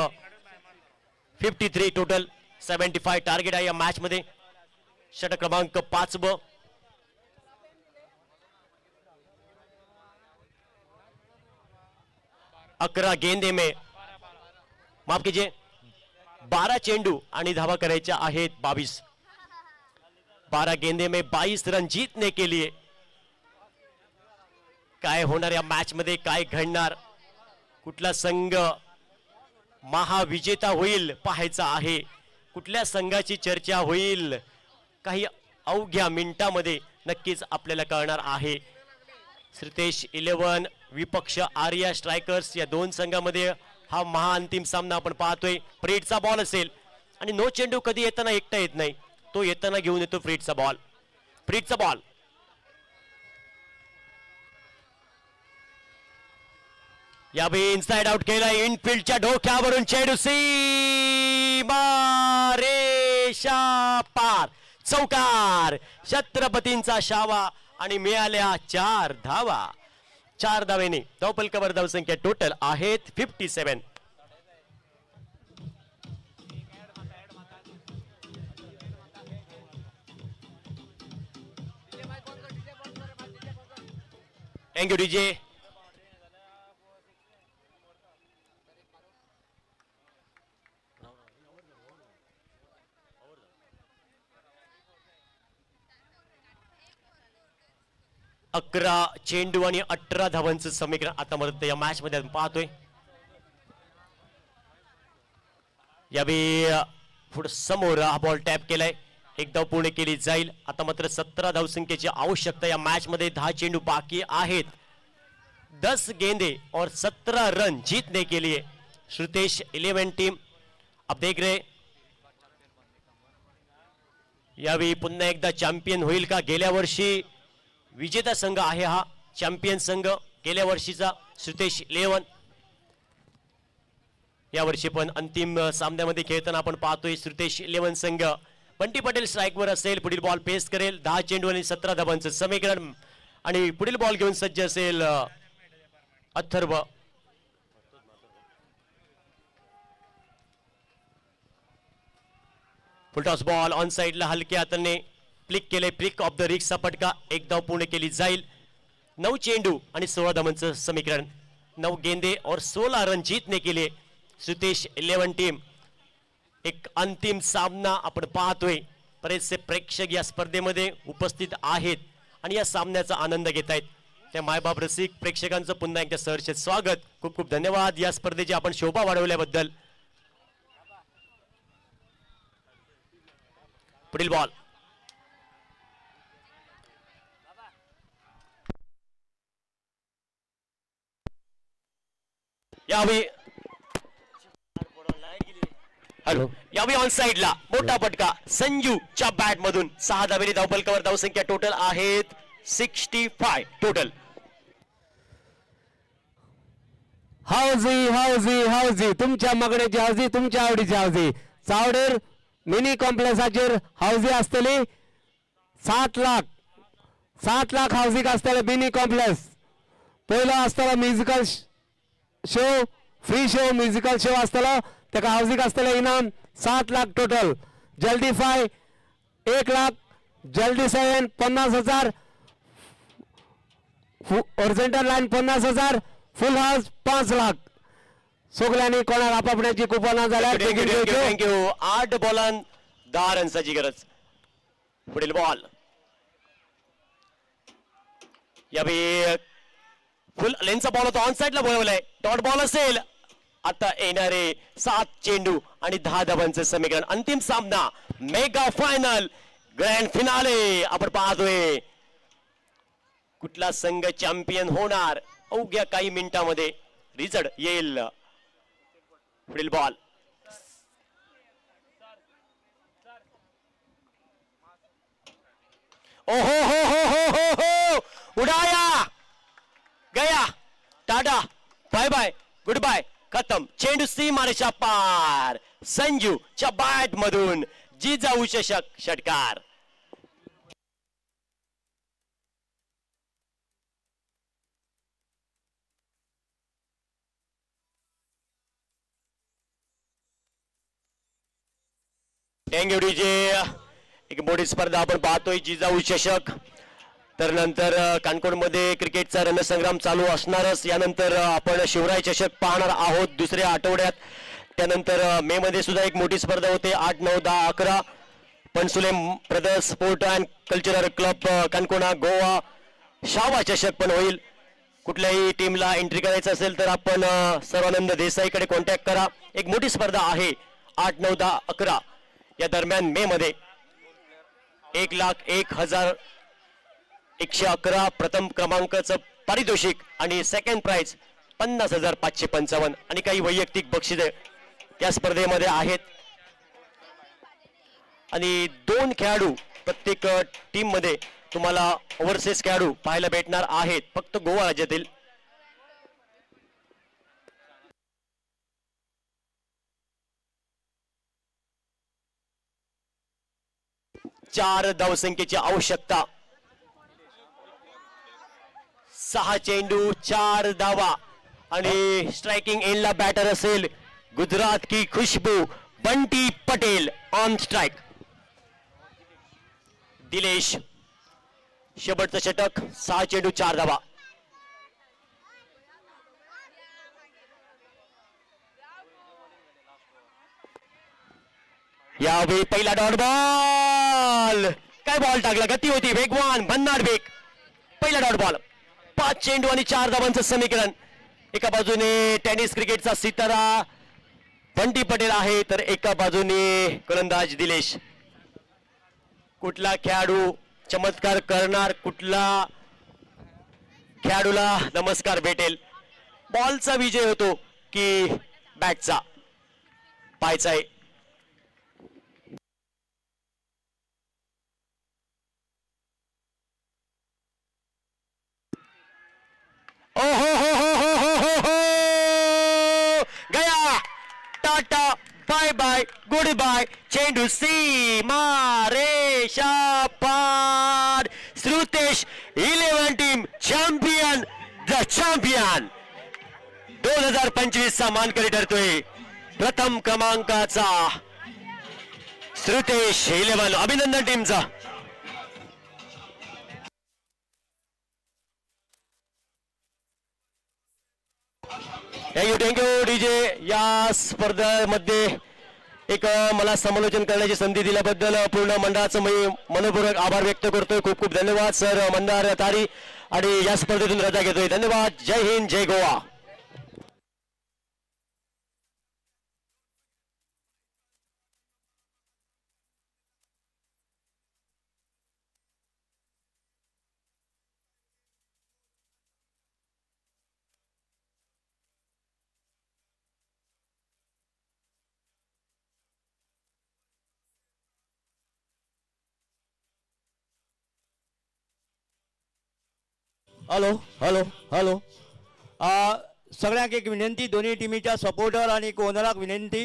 53 टोटल 75 टार्गेट आहे या मॅच मध्ये. षटक क्रमांक 5. 11 गेंदे में माफ कीजिए 12 चेंडू आणि धावा करायच्या आहेत 22. 12 गेंदे में 22 रन जीतने के लिए. काय होणार या मॅच मध्ये, काय घडणार, कुठला संघ महाविजेता होईल पाहायचा आहे. कुठल्या संघाची चर्चा होईल काही अवघ्या मिनिटांमध्ये नक्कीच आपल्याला कळणार आहे. श्रीतेश 11 विपक्ष आर्या स्ट्रायकर्स या 2 संघामध्ये हा महाअंतिम सामना आपण पाहतोय. फ्रीडचा बॉल असेल आणि नो चेंडू कधी येताना एकटा येत नाही, तो येताना घेऊन येतो फ्रीडचा बॉल. फ्रीडचा बॉल यावेळी इनसाइड आउट केला. इनफिल्डच्या डोक्यावरून चेंडू सीमा रेषा पार. चौकार. छत्रपतींचा शावा आणि मिळाल्या 4 धावा. 4 धावेने धावफलकावर धावसंख्या टोटल आहेत 57. Thank you DJ. अकरा चेंडू आणि 18 धावांचं समीकरण आता मदत या मॅच मध्ये आपण पाहतोय. यावेळी पुढे समोर हा बॉल टॅप केलाय, एक धाव पूर्ण केली जाईल. आता मात्र 17 धावसंख्येची आवश्यकता या मॅच मध्ये. 10 चेंडू बाकी आहेत. 10 गेंदे और 17 रन जीतने के लिए श्रुतेश 11 टीम. अब देख रहे यावेळी पुन्हा एकदा चॅम्पियन होईल का? गेल्या वर्षी विजेता संघ आहे हा चॅम्पियन संघ, गेल्या वर्षीचा श्रुतेश 11. या वर्षी पण अंतिम सामन्यामध्ये खेळताना आपण पाहतोय श्रुतेश 11 संघ. बंटी पटेल स्ट्राईकवर असेल, पुढील बॉल पेस करेल. 10 चेंडू आणि 17 धावांचं समीकरण आणि पुढील बॉल घेऊन सज्ज असेल अथर्व. फुलटॉस बॉल ऑन साइडला हलक्या हाताने फ्लिक केले. फ्लिक ऑफ द रिक्सचा फटका, एक धाव पूर्ण केली जाईल. 9 चेंडू आणि 16 धावांचं समीकरण. 9 गेंदे और 16 रन जीतने के लिए श्रुतेश 11 टीम. एक अंतिम सामना आपण पाहतोय. बरेचसे प्रेक्षक या स्पर्धेमध्ये उपस्थित आहेत आणि या सामन्याचा आनंद घेत आहेत. त्या मायबाप रसिक प्रेक्षकांचं पुन्हा एकदा सहर्षित स्वागत. खूप खूप धन्यवाद या स्पर्धेची आपण शोभा वाढवल्याबद्दल. पुढील बॉल यावेळी यावेळी ऑन साइडला मोठा फटका संजूच्या बॅट मधून. 6 धावेली धावफलकावर धावसंख्या टोटल आहेत 65 टोटल. हाऊजी हाऊजी हाऊजी तुमच्या मागण्याची हाऊजी, तुमच्या आवडीची हाऊजी. चावडेर मिनी कॉम्प्लेक्साचेर हाऊजी असतली. 7 लाख हाऊजिंग असतले मिनी कॉम्प्लेक्स. पहिला असतला musical show, free show musical show असतलो. त्याका हाऊजिंग असतले इनाम 7 लाख टोटल. जल्दी 5 1 लाख, जल्दी 7 50,000, ओरिजेंटल लाईन 50,000, फुल हाऊस 5 लाख. सगळ्यांनी कोणाला आपापण्याची कुपन झाल्या. थँक्यू. 8 बॉलां 10 रन्साची गरज. पुढील बॉल यावेळी फुल लेनचा बॉल होता, ऑन साइडला बोलवलाय. डॉट बॉल असेल. आता येणारे 7 चेंडू आणि 10 धावांचं समीकरण. अंतिम सामना, मेगा फायनल, ग्रँड फिनाले आपण पाहतोय. कुठला संघ चॅम्पियन होणार अवघ्या काही मिनिटांमध्ये रिझल्ट येईल. पुढील बॉल ओहो हो हो हो हो हो उडाया गया. Tata bye bye goodbye खतम. चेंडू सीमारेषा पार. संजूच्या बॅट मधून जिजाऊ चषक षटकार. एक मोठी स्पर्धा आपण पाहतोय जिजाऊ चषक. तर नंतर कानकोडमध्ये क्रिकेटचा रणसंग्राम चालू असणारच. यानंतर आपण शिवराय चषक पाहणार आहोत दुसऱ्या आठवड्यात. त्यानंतर मे मध्ये सुद्धा एक मोठी स्पर्धा होते 8, 9, 10, 11. Pansule brothers sport and cultural club Canacona Goa शावा चषक पण होईल. कुठल्याही टीमला एंट्री करायचं असेल तर आपण सर्वानंद देसाईकडे कॉन्टॅक्ट करा. एक मोठी स्पर्धा आहे 8, 9, 10, 11 या दरम्यान मे मध्ये. 1,01,111 प्रथम क्रमांकाचं पारितोषिक आणि सेकंड प्राइज 50,555 आणि काही वैयक्तिक बक्षिसे या स्पर्धेमध्ये आहेत. आणि 2 खेळाडू प्रत्येक टीम मध्ये तुम्हाला ओव्हरसीज खेळाडू पाहायला भेटणार आहेत फक्त गोवा राज्यातील. चार धावसंख्येची आवश्यकता. 6 चेंडू 4 धावा आणि स्ट्रायकिंग एंडला बॅटर असेल गुजरात की खुशबू बंटी पटेल. On strike Dilesh. शेवटचं षटक 6 चेंडू 4 धावा. यावेळी पहिला डॉट बॉल. काय बॉल टाकला, गती होती, वेगवान, भन्नाट वेग. पहिला डॉट बॉल. 5 चेंडू आणि 4 धावांचं समीकरण. एका बाजूने टेनिस क्रिकेटचा सितारा बंटी पटेल आहे, तर एका बाजूने गोलंदाज दिलेश. कुठला खेळाडू चमत्कार करणार, कुठला खेळाडूला नमस्कार भेटेल. बॉलचा विजय होतो की बॅटचा पायचा आहे. ओ हो हो हो हो हो हो हो गया. Tata bye bye goodbye. चेंडू सीमारेषा पार. Shrutesh 11 team champion, the champion 2025 चा मानकरी ठरतोय. प्रथम क्रमांकाचा श्रुतेश 11. अभिनंदन टीमचा. Thank you DJ. या स्पर्धेमध्ये एक मला समालोचन करण्याची संधी दिल्याबद्दल पूर्ण मंडळाचं मी मनपूर्वक आभार व्यक्त करतोय. खूप खूप धन्यवाद सर मंदार तारी. आणि या स्पर्धेतून रजा घेतोय. धन्यवाद. Jai Hind, Jai Goa. Hello hello hello. सगळ्यांक एक विनंती, दोन्ही टिमीच्या सपोर्टर आणि ओनराक विनंती,